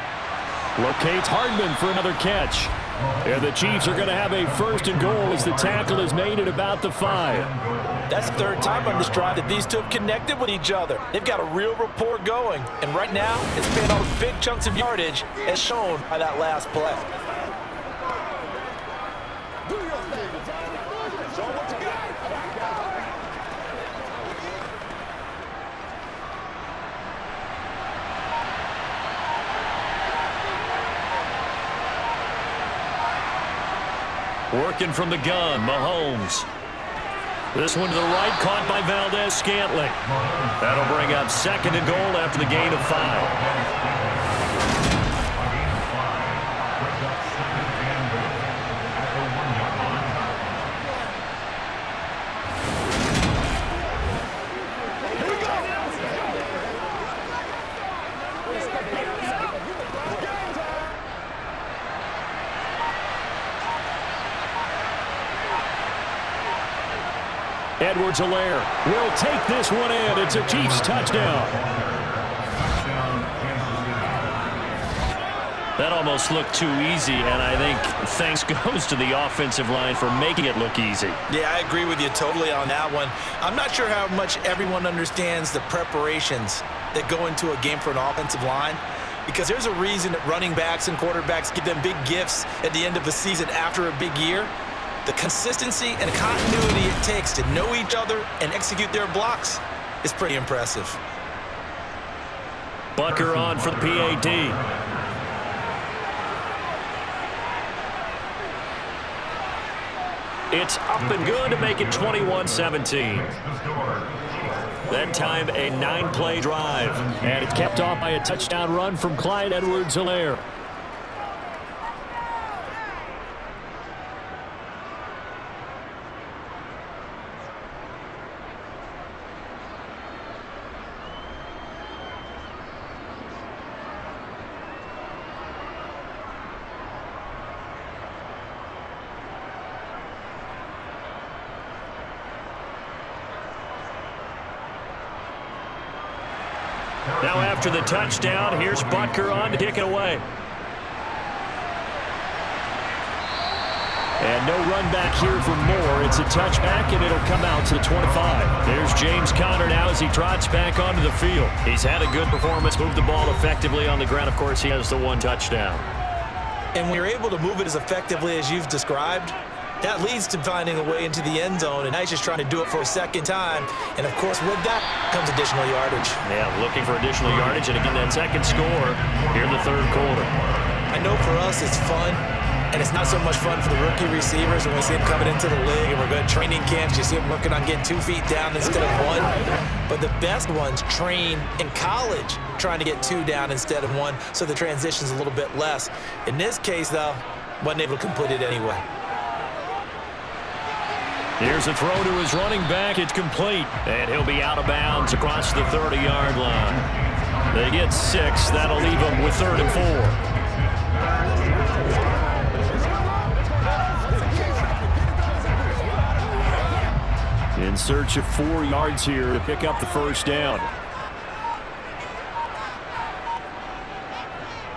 Locates Hardman for another catch. And the Chiefs are going to have a 1st and goal as the tackle is made at about the 5. That's the third time on this drive that these two have connected with each other. They've got a real rapport going. And right now, it's paying off big chunks of yardage as shown by that last play. Working from the gun, Mahomes. This one to the right, caught by Valdez-Scantling. That'll bring up 2nd and goal after the gain of 5. Edwards-Helaire will take this one in. It's a Chiefs touchdown. That almost looked too easy, and I think thanks goes to the offensive line for making it look easy. Yeah, I agree with you totally on that one. I'm not sure how much everyone understands the preparations that go into a game for an offensive line, because there's a reason that running backs and quarterbacks give them big gifts at the end of the season after a big year. The consistency and continuity it takes to know each other and execute their blocks is pretty impressive. Bucker on for the PAT. It's up and good to make it 21-17. That time a 9-play drive. And it's kept off by a touchdown run from Clyde Edwards-Helaire. Now after the touchdown, here's Butker on to kick it away. And no run back here for Moore. It's a touchback, and it'll come out to the 25. There's James Conner now as he trots back onto the field. He's had a good performance, moved the ball effectively on the ground. Of course, he has the one touchdown. And when you're able to move it as effectively as you've described, that leads to finding a way into the end zone, and now he's just trying to do it for a second time. And, of course, with that comes additional yardage. Yeah, looking for additional yardage, and again, that second score here in the third quarter. I know for us it's fun And it's not so much fun for the rookie receivers when we see them coming into the league and we're going to training camps. You see them working on getting 2 feet down instead of 1. But the best ones train in college trying to get 2 down instead of 1, so the transition's a little bit less. In this case, though, wasn't able to complete it anyway. Here's a throw to his running back. It's complete. And he'll be out of bounds across the 30-yard line. They get 6. That'll leave them with 3rd and 4. In search of 4 yards here to pick up the first down.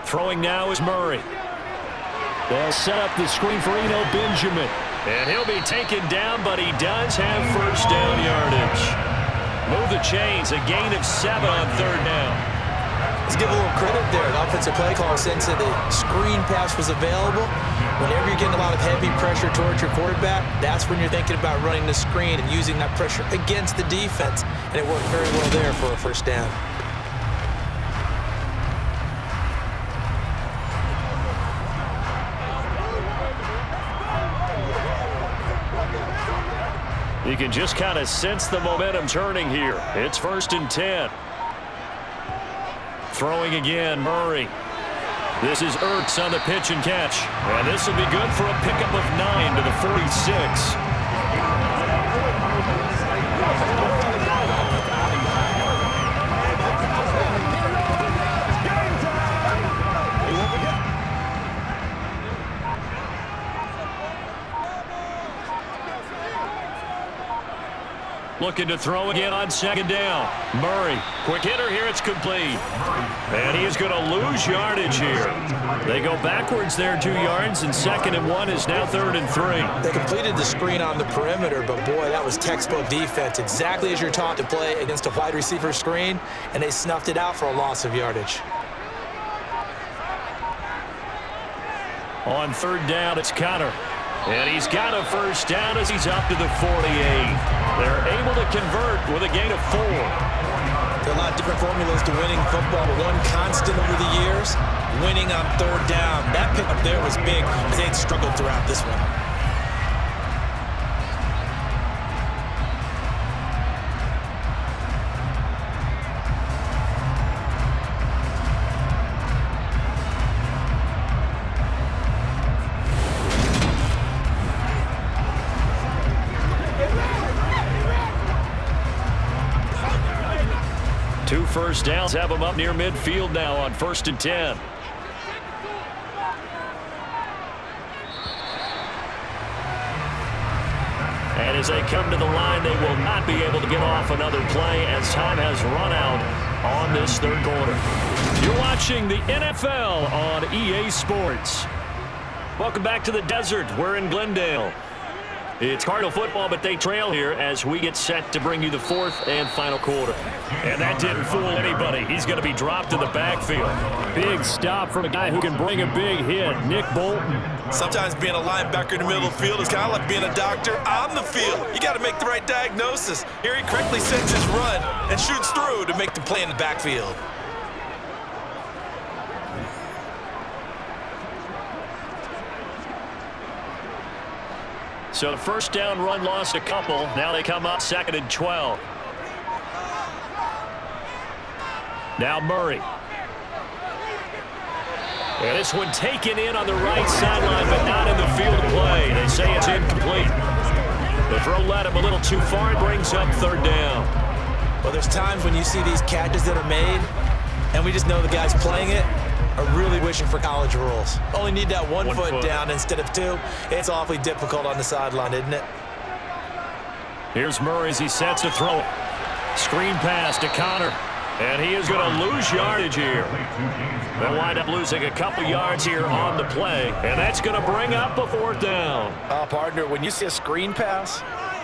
Throwing now is Murray. They'll set up the screen for Eno Benjamin. And he'll be taken down, but he does have first down yardage. Move the chains, a gain of 7 on 3rd down. Let's give a little credit there. The offensive play call sense that the screen pass was available. Whenever you're getting a lot of heavy pressure towards your quarterback, that's when you're thinking about running the screen and using that pressure against the defense. And it worked very well there for a first down. You can just kind of sense the momentum turning here. It's 1st and 10. Throwing again, Murray. This is Ertz on the pitch and catch. And this will be good for a pickup of 9 to the 46. Looking to throw again on 2nd down. Murray, quick hitter here, it's complete. And he's going to lose yardage here. They go backwards there 2 yards, and 2nd and 1 is now 3rd and 3. They completed the screen on the perimeter, but boy, that was textbook defense. Exactly as you're taught to play against a wide receiver screen, and they snuffed it out for a loss of yardage. On 3rd down, it's Connor. And he's got a first down as he's up to the 48. They're able to convert with a gain of 4. There are a lot of different formulas to winning football, but one constant over the years, winning on 3rd down. That pickup there was big. They struggled throughout this one. Two first downs have them up near midfield now on 1st and 10. And as they come to the line, they will not be able to get off another play as time has run out on this 3rd quarter. You're watching the NFL on EA Sports. Welcome back to the desert. We're in Glendale. It's Cardinal football, but they trail here as we get set to bring you the 4th and final quarter. And that didn't fool anybody. He's going to be dropped in the backfield. Big stop from a guy who can bring a big hit, Nick Bolton. Sometimes being a linebacker in the middle of the field is kind of like being a doctor on the field. You got to make the right diagnosis. Here he correctly sets his run and shoots through to make the play in the backfield. So the first down run lost a couple. Now they come up 2nd and 12. Now Murray. And this one taken in on the right sideline, but not in the field of play. They say it's incomplete. The throw led him a little too far and brings up 3rd down. Well, there's times when you see these catches that are made, and we just know the guys playing it are really wishing for college rules. Only need that one foot down instead of 2. It's awfully difficult on the sideline, isn't it? Here's Murray as he sets to throw it. Screen pass to Connor. And he is going to lose yardage here. They'll wind up losing a couple yards here on the play. And that's going to bring up a 4th down. Partner, when you see a screen pass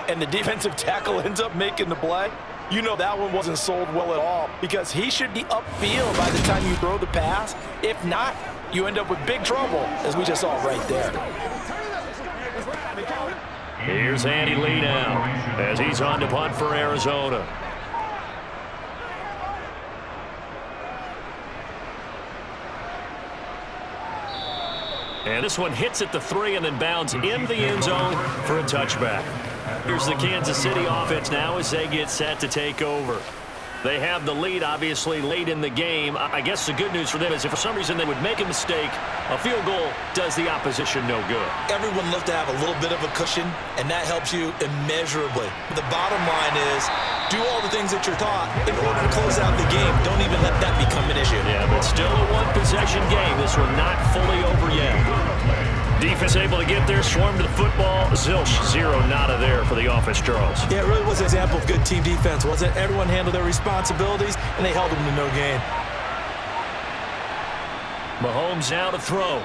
and the defensive tackle ends up making the play, you know that one wasn't sold well at all, because he should be upfield by the time you throw the pass. If not, you end up with big trouble, as we just saw right there. Here's Andy Lee now as he's on to punt for Arizona. And this one hits at the 3 and then bounds in the end zone for a touchback. Here's the Kansas City offense now as they get set to take over. They have the lead, obviously, late in the game. I guess the good news for them is if for some reason they would make a mistake, a field goal does the opposition no good. Everyone loves to have a little bit of a cushion, and that helps you immeasurably. The bottom line is do all the things that you're taught in order to close out the game. Don't even let that become an issue. Yeah, but still a one-possession game. This one not fully over yet. Defense able to get there, swarm to the football. Zilch, 0 nada there for the offense, Charles. Yeah, it really was an example of good team defense, wasn't it? Everyone handled their responsibilities, and they held them to no gain. Mahomes now to throw.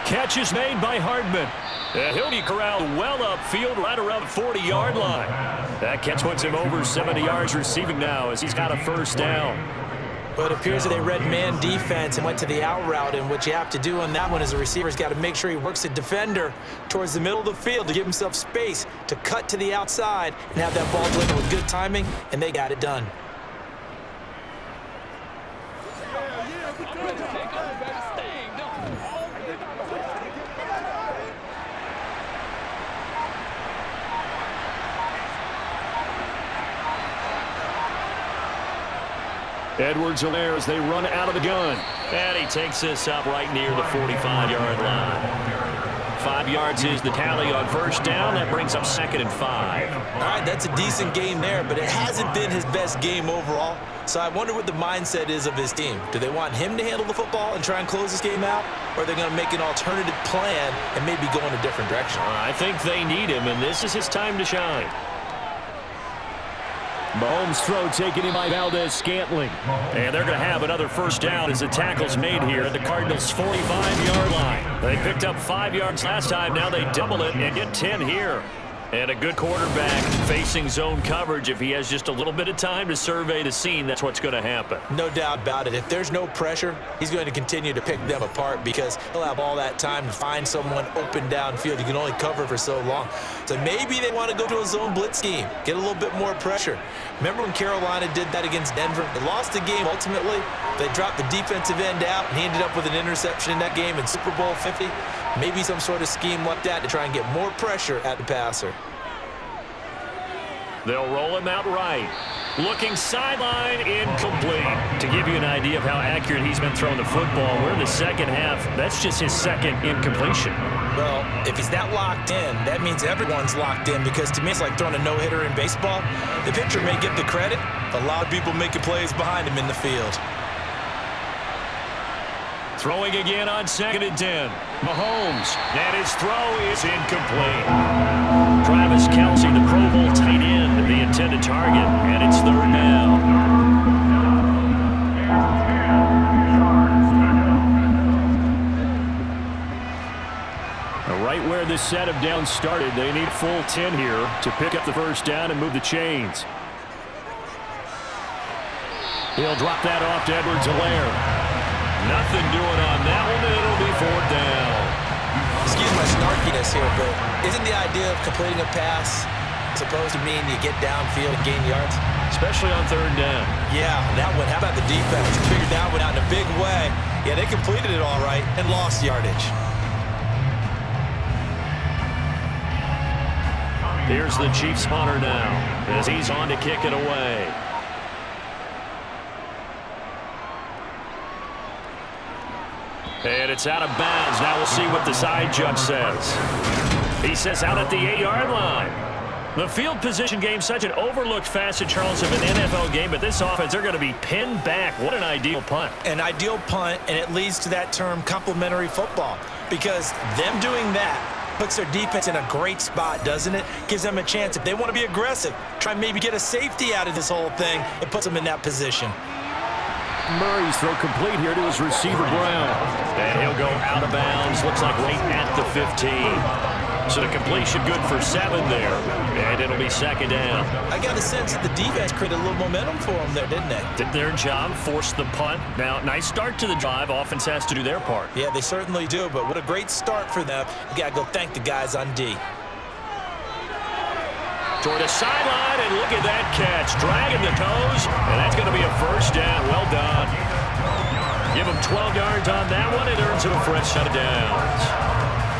Catch is made by Hardman. And he'll be corralled well upfield right around the 40-yard line. That catch puts him over 70 yards receiving now as he's got a first down. But it appears that they read man defense and went to the out route, and what you have to do on that one as a receiver is got to make sure he works the defender towards the middle of the field to give himself space to cut to the outside and have that ball delivered with good timing, and they got it done. Edwards-Helaire as they run out of the gun. And he takes this up right near the 45-yard line. 5 yards is the tally on first down. That brings up 2nd and 5. All right, that's a decent game there, but it hasn't been his best game overall. So I wonder what the mindset is of his team. Do they want him to handle the football and try and close this game out? Or are they going to make an alternative plan and maybe go in a different direction? I think they need him, and this is his time to shine. Mahomes' throw taken in by Valdez-Scantling. And they're going to have another first down as the tackle's made here at the Cardinals' 45-yard line. They picked up 5 yards last time. Now they double it and get 10 here. And a good quarterback facing zone coverage. If he has just a little bit of time to survey the scene, that's what's going to happen. No doubt about it. If there's no pressure, he's going to continue to pick them apart because he'll have all that time to find someone open downfield. You can only cover for so long. So maybe they want to go to a zone blitz scheme, get a little bit more pressure. Remember when Carolina did that against Denver? They lost the game ultimately. They dropped the defensive end out, and he ended up with an interception in that game in Super Bowl 50. Maybe some sort of scheme like that to try and get more pressure at the passer. They'll roll him out right. Looking sideline, incomplete. To give you an idea of how accurate he's been throwing the football, we're in the second half. That's just his second incompletion. Well, if he's that locked in, that means everyone's locked in because to me it's like throwing a no-hitter in baseball. The pitcher may get the credit, but a lot of people making plays behind him in the field. Throwing again on 2nd and 10. Mahomes, and his throw is incomplete. Travis Kelce, the Pro Bowl tight end, the intended target, and it's 3rd down. Right where this set of downs started, they need full 10 here to pick up the first down and move the chains. He'll drop that off to Edwards-Helaire. Nothing doing on that one, and it'll be 4th down. Excuse my snarkiness here, but isn't the idea of completing a pass supposed to mean you get downfield and gain yards? Especially on 3rd down. Yeah, that one. How about the defense? Figured that one out in a big way. Yeah, they completed it all right and lost yardage. Here's the Chiefs punter now as he's on to kick it away. And it's out of bounds. Now we'll see what the side judge says. He says out at the 8-yard line. The field position game, such an overlooked facet, Charles, of an NFL game, but this offense, they're going to be pinned back. What an ideal punt. An ideal punt, and it leads to that term complementary football because them doing that puts their defense in a great spot, doesn't it? Gives them a chance. If they want to be aggressive, try and maybe get a safety out of this whole thing, it puts them in that position. Murray's throw complete here to his receiver, Brown. And he'll go out of bounds. Looks like right at the 15. So the completion good for 7 there. And it'll be 2nd down. I got a sense that the defense created a little momentum for them there, didn't they? Did their job, forced the punt. Now, nice start to the drive. Offense has to do their part. Yeah, they certainly do, but what a great start for them. You got to go thank the guys on D. Toward the sideline, and look at that catch. Dragging the toes, and that's going to be a first down. Well done. Give him 12 yards on that one. It earns him a fresh set of downs.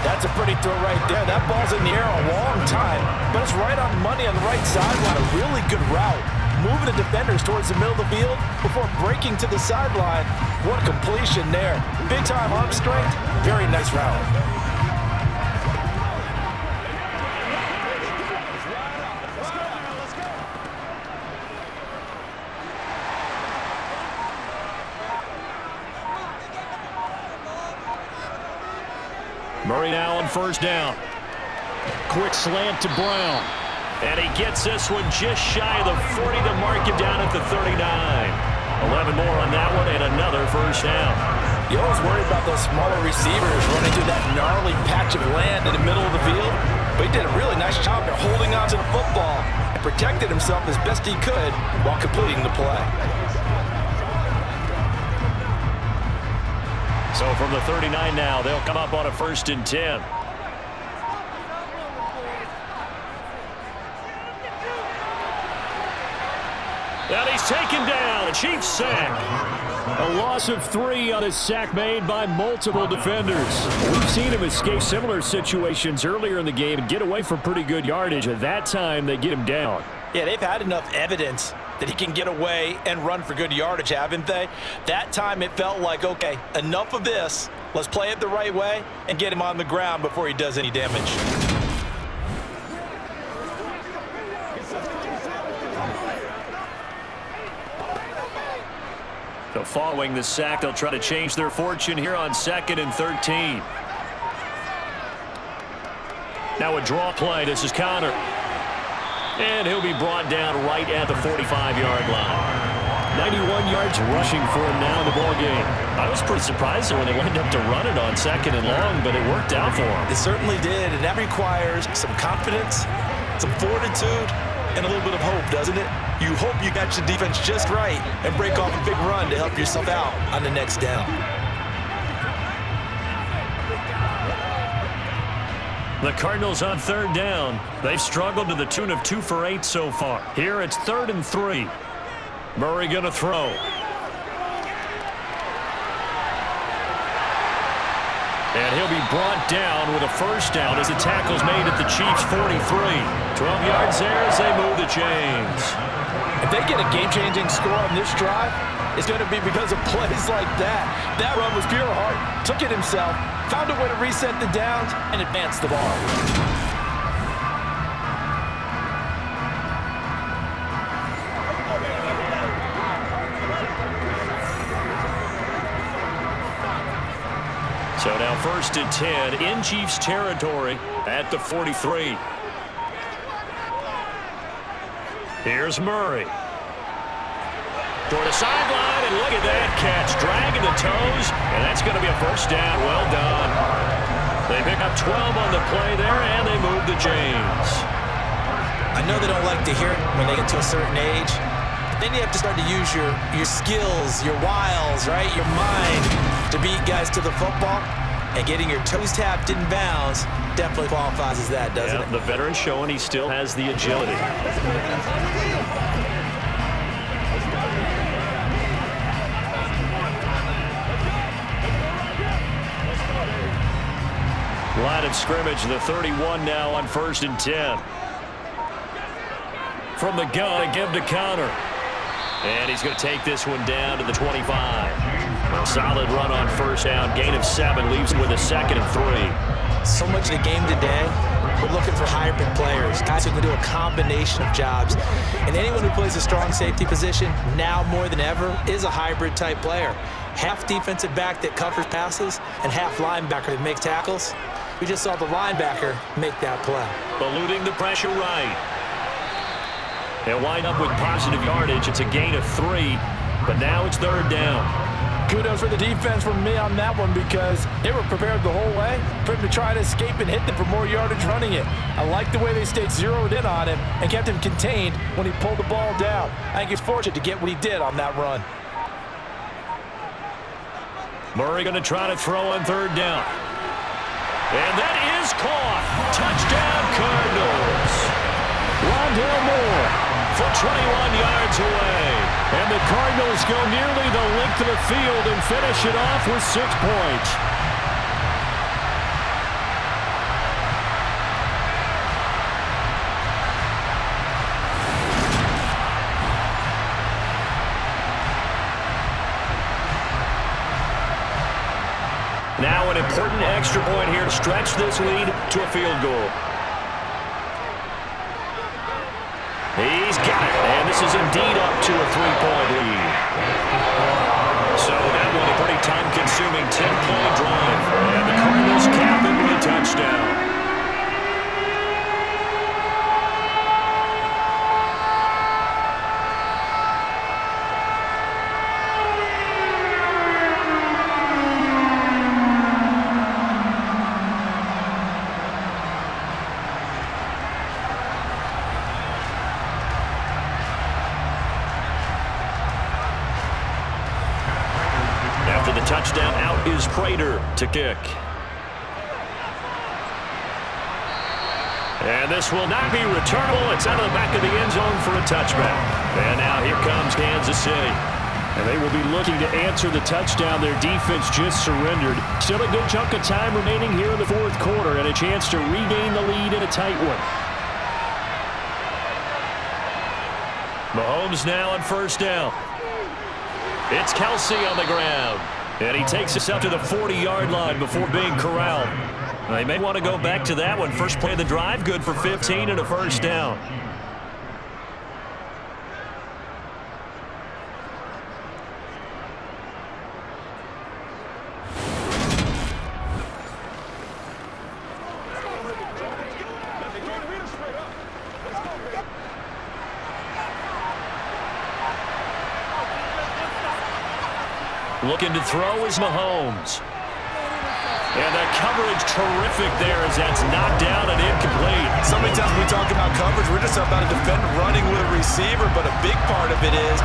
That's a pretty throw right there. That ball's in the air a long time, but it's right on money on the right sideline. A really good route. Moving the defenders towards the middle of the field before breaking to the sideline. What a completion there. Big-time arm strength. Very nice route. Murray now on first down. Quick slant to Brown. And he gets this one just shy of the 40 to mark him down at the 39. 11 more on that one and another first down. You always worry about those smaller receivers running through that gnarly patch of land in the middle of the field. But he did a really nice job there holding on to the football and protected himself as best he could while completing the play. So from the 39 now, they'll come up on a 1st and 10. And he's taken down. A Chiefs sack. A loss of 3 on a sack made by multiple defenders. We've seen him escape similar situations earlier in the game and get away from pretty good yardage. At that time, they get him down. Yeah, they've had enough evidence that he can get away and run for good yardage, haven't they? That time it felt like, okay, enough of this. Let's play it the right way and get him on the ground before he does any damage. So following the sack, they'll try to change their fortune here on 2nd and 13. Now a draw play. This is Connor. And he'll be brought down right at the 45-yard line. 91 yards rushing for him now in the ball game. I was pretty surprised when they went up to run it on 2nd and long, but it worked out for him. It certainly did, and that requires some confidence, some fortitude, and a little bit of hope, doesn't it? You hope you got your defense just right and break off a big run to help yourself out on the next down. The Cardinals on 3rd down. They've struggled to the tune of 2 for 8 so far. Here it's 3rd and 3. Murray going to throw. And he'll be brought down with a first down as the tackle's made at the Chiefs' 43. 12 yards there as they move the chains. If they get a game-changing score on this drive, it's going to be because of plays like that. That run was pure heart. Took it himself, found a way to reset the downs, and advance the ball. So now 1st and 10 in Chiefs territory at the 43. Here's Murray. Toward the sideline, and look at that catch. Dragging the toes, and that's going to be a first down. Well done. They pick up 12 on the play there, and they move the chains. I know they don't like to hear it when they get to a certain age. But then you have to start to use your skills, your wiles, right? Your mind to beat guys to the football. And getting your toes tapped in bounds definitely qualifies as that, doesn't it? The veteran showing he still has the agility. Line of scrimmage, the 31 now on 1st and 10. From the gun, give to Connor. And he's going to take this one down to the 25. A solid run on first down. Gain of 7 leaves him with a 2nd and 3. So much of the game today, we're looking for hybrid players, guys who can do a combination of jobs. And anyone who plays a strong safety position, now more than ever, is a hybrid type player. Half defensive back that covers passes and half linebacker that makes tackles. We just saw the linebacker make that play. Eluding the pressure right. They'll wind up with positive yardage. It's a gain of 3, but now it's 3rd down. Kudos for the defense from me on that one because they were prepared the whole way for him to try to escape and hit them for more yardage running it. I like the way they stayed zeroed in on him and kept him contained when he pulled the ball down. I think he's fortunate to get what he did on that run. Murray going to try to throw on 3rd down. And that is caught. Touchdown, Cardinals. Rondale Moore for 21 yards away. And the Cardinals go nearly the length of the field and finish it off with 6 points. Now an important extra point here to stretch this lead to a field goal. He's got it, and this is indeed up to a 3-point lead. So that one a pretty time-consuming 10-play drive, and the Cardinals cap it with a touchdown. After the touchdown, out is Prater to kick. And this will not be returnable. It's out of the back of the end zone for a touchback. And now here comes Kansas City. And they will be looking to answer the touchdown their defense just surrendered. Still a good chunk of time remaining here in the fourth quarter and a chance to regain the lead in a tight one. Mahomes now on first down. It's Kelsey on the ground. And he takes us up to the 40-yard line before being corralled. They may want to go back to that one. First play of the drive, good for 15 and a first down. Looking to throw is Mahomes. And the coverage terrific there as that's knocked down and incomplete. So many times when we talk about coverage, we're just about a defender running with a receiver, but a big part of it is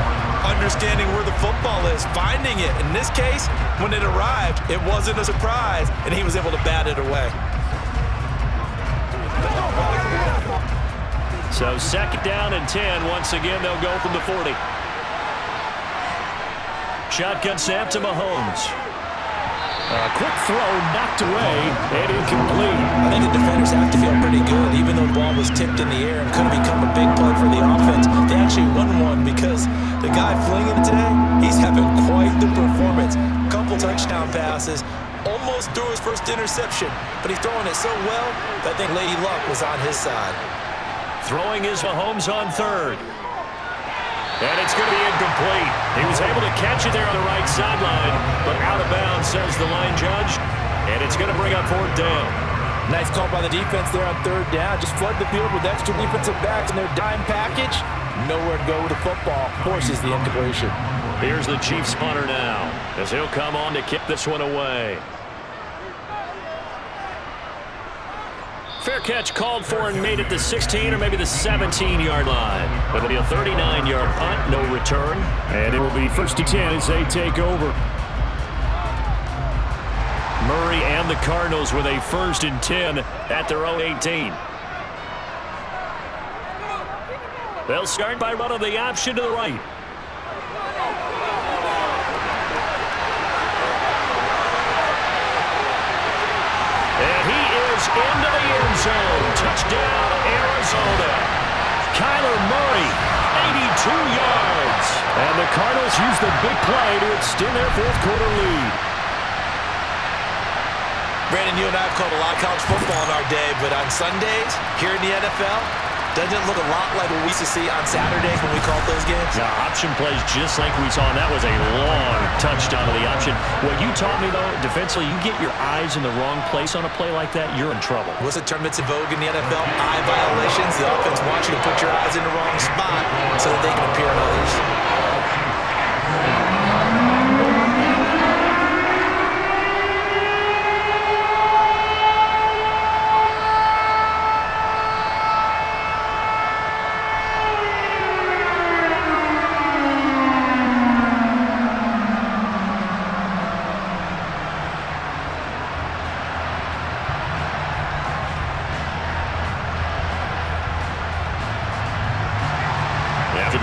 understanding where the football is, finding it. In this case, when it arrived, it wasn't a surprise, and he was able to bat it away. So second down and 10. Once again, they'll go from the 40. Shotgun snap to Mahomes. A quick throw knocked away and incomplete. I think the defenders have to feel pretty good. Even though the ball was tipped in the air and could have become a big play for the offense, they actually won one because the guy flinging it today, he's having quite the performance. Couple touchdown passes, almost threw his first interception, but he's throwing it so well that I think Lady Luck was on his side. Throwing is Mahomes on third. And it's going to be incomplete. He was able to catch it there on the right sideline, but out of bounds, says the line judge. And it's going to bring up fourth down. Nice call by the defense there on third down. Just flood the field with extra defensive backs in their dime package. Nowhere to go with the football. Forces the incompletion. Here's the Chiefs punter now, as he'll come on to kick this one away. Fair catch called for and made it the 16 or maybe the 17-yard line. It'll be a 39-yard punt, no return. And it will be first and 10 as they take over. Murray and the Cardinals with a first and 10 at their own 18. They'll start by running the option to the right. And he is into the end zone. Touchdown, Arizona. Kyler Murray, 82 yards. And the Cardinals use the big play to extend their fourth quarter lead. Brandon, you and I have called a lot of college football in our day, but on Sundays, here in the NFL, doesn't it look a lot like what we used to see on Saturdays when we called those games? Yeah, option plays just like we saw, and that was a long touchdown to the option. What you taught me, though, defensively, you get your eyes in the wrong place on a play like that, you're in trouble. What's the term that's in vogue in the NFL? Eye violations. The offense wants you to put your eyes in the wrong spot so that they can appear on others.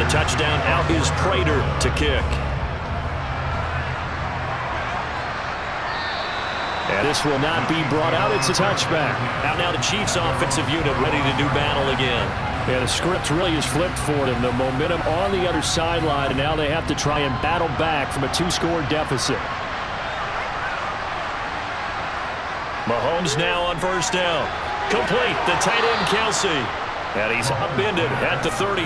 touchdown. Out is Prater to kick. And this will not be brought out. It's a touchback. Now the Chiefs offensive unit ready to do battle again. Yeah, the script really is flipped for them. The momentum on the other sideline, and now they have to try and battle back from a 2-score deficit. Mahomes now on first down. Complete. The tight end, Kelsey. And he's upended at the 33,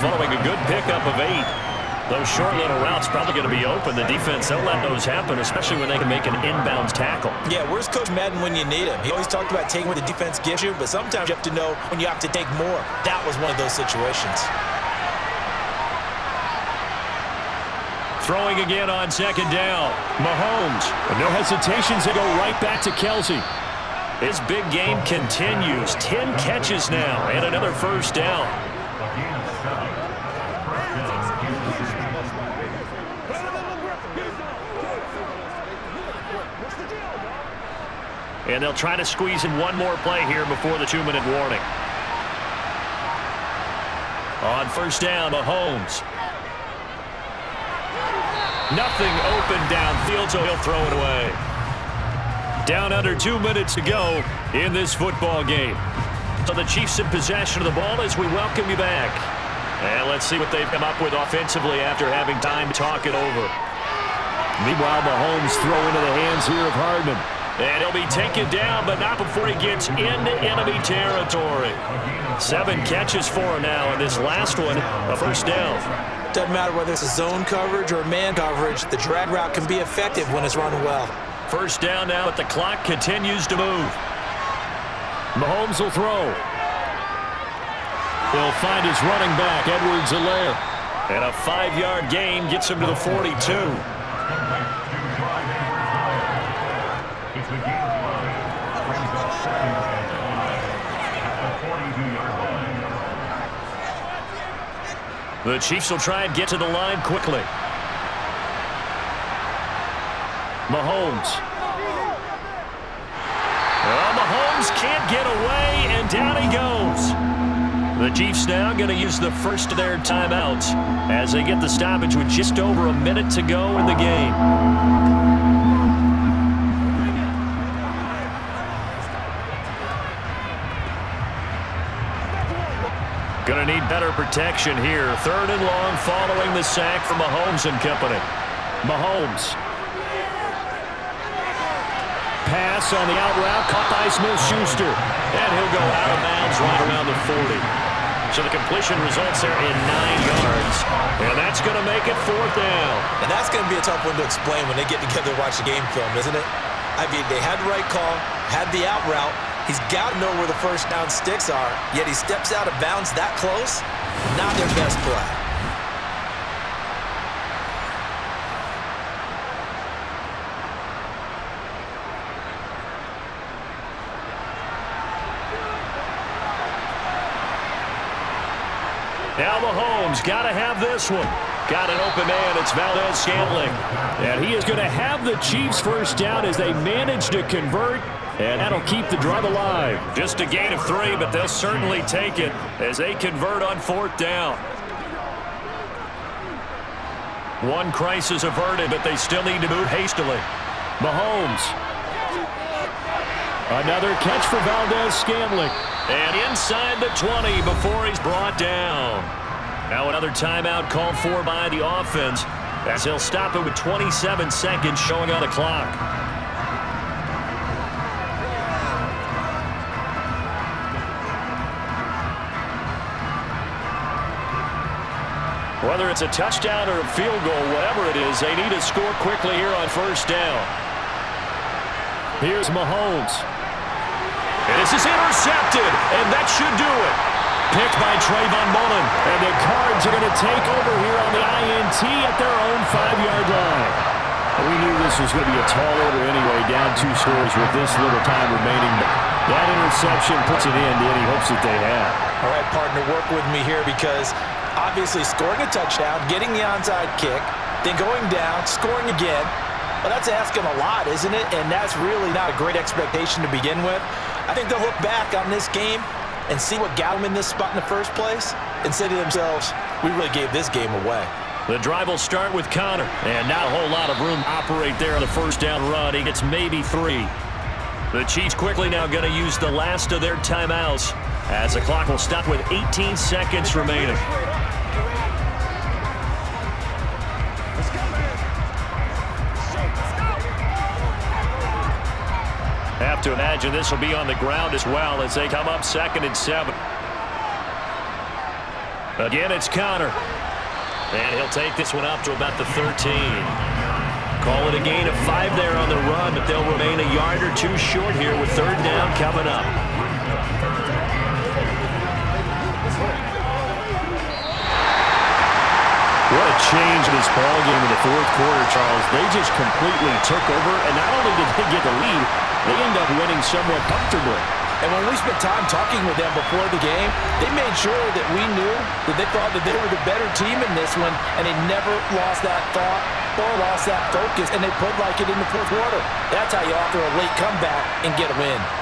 following a good pickup of 8. Those short little routes probably going to be open. The defense, they'll let those happen, especially when they can make an inbounds tackle. Yeah, where's Coach Madden when you need him? He always talked about taking what the defense gives you, but sometimes you have to know when you have to take more. That was one of those situations. Throwing again on second down. Mahomes. No hesitations to go right back to Kelsey. His big game continues. 10 catches now and another first down. And they'll try to squeeze in one more play here before the 2-minute warning. On first down, Mahomes. Nothing open downfield, so he'll throw it away. Down under 2 minutes to go in this football game. So the Chiefs in possession of the ball as we welcome you back. And let's see what they've come up with offensively after having time to talk it over. Meanwhile, Mahomes throw into the hands here of Hardman. And he'll be taken down, but not before he gets into enemy territory. 7 catches for him now, and this last one, a first down. Doesn't matter whether it's a zone coverage or man coverage, the drag route can be effective when it's run well. First down now, but the clock continues to move. Mahomes will throw. He'll find his running back, Edwards-Helaire. And a 5-yard gain gets him to the 42. The Chiefs will try and get to the line quickly. Mahomes. Well, Mahomes can't get away, and down he goes. The Chiefs now going to use the first of their timeouts as they get the stoppage with just over a minute to go in the game. Going to need better protection here. 3rd and long following the sack from Mahomes and company. Mahomes. Pass on the out route, caught by Smith-Schuster. And he'll go out of bounds right around the 40. So the completion results there in 9 yards. And that's going to make it 4th down. And that's going to be a tough one to explain when they get together and watch the game film, isn't it? I mean, they had the right call, had the out route. He's got to know where the first down sticks are, yet he steps out of bounds that close. Not their best play. Now Mahomes got to have this one. Got an open man. It's Valdez-Scantling. And he is going to have the Chiefs first down as they manage to convert. And that'll keep the drive alive. Just a gain of 3, but they'll certainly take it as they convert on 4th down. One crisis averted, but they still need to move hastily. Mahomes. Another catch for Valdez-Scantling. And inside the 20 before he's brought down. Now another timeout called for by the offense as he'll stop it with 27 seconds showing on the clock. Whether it's a touchdown or a field goal, whatever it is, they need to score quickly here on first down. Here's Mahomes. And this is intercepted, and that should do it. Picked by Trayvon Mullen, and the Cards are going to take over here on the INT at their own 5-yard line. We knew this was going to be a tall order anyway, down 2 scores with this little time remaining. But that interception puts it in to any hopes that they have. All right, partner, work with me here because obviously scoring a touchdown, getting the onside kick, then going down, scoring again. Well, that's asking a lot, isn't it? And that's really not a great expectation to begin with. I think they'll look back on this game and see what got them in this spot in the first place and say to themselves, we really gave this game away. The drive will start with Connor, and not a whole lot of room to operate there on the first down run. He gets maybe 3. The Chiefs quickly now going to use the last of their timeouts as the clock will stop with 18 seconds remaining. Have to imagine this will be on the ground as well as they come up 2nd and 7. Again, it's Connor. And he'll take this one up to about the 13. Call it a gain of 5 there on the run, but they'll remain a yard or 2 short here with 3rd down coming up. What a change in this ball game in the 4th quarter, Charles. They just completely took over, and not only did they get the lead, they end up winning somewhat comfortably. And when we spent time talking with them before the game, they made sure that we knew that they thought that they were the better team in this one, and they never lost that thought or lost that focus, and they played like it in the 4th quarter. That's how you offer a late comeback and get a win.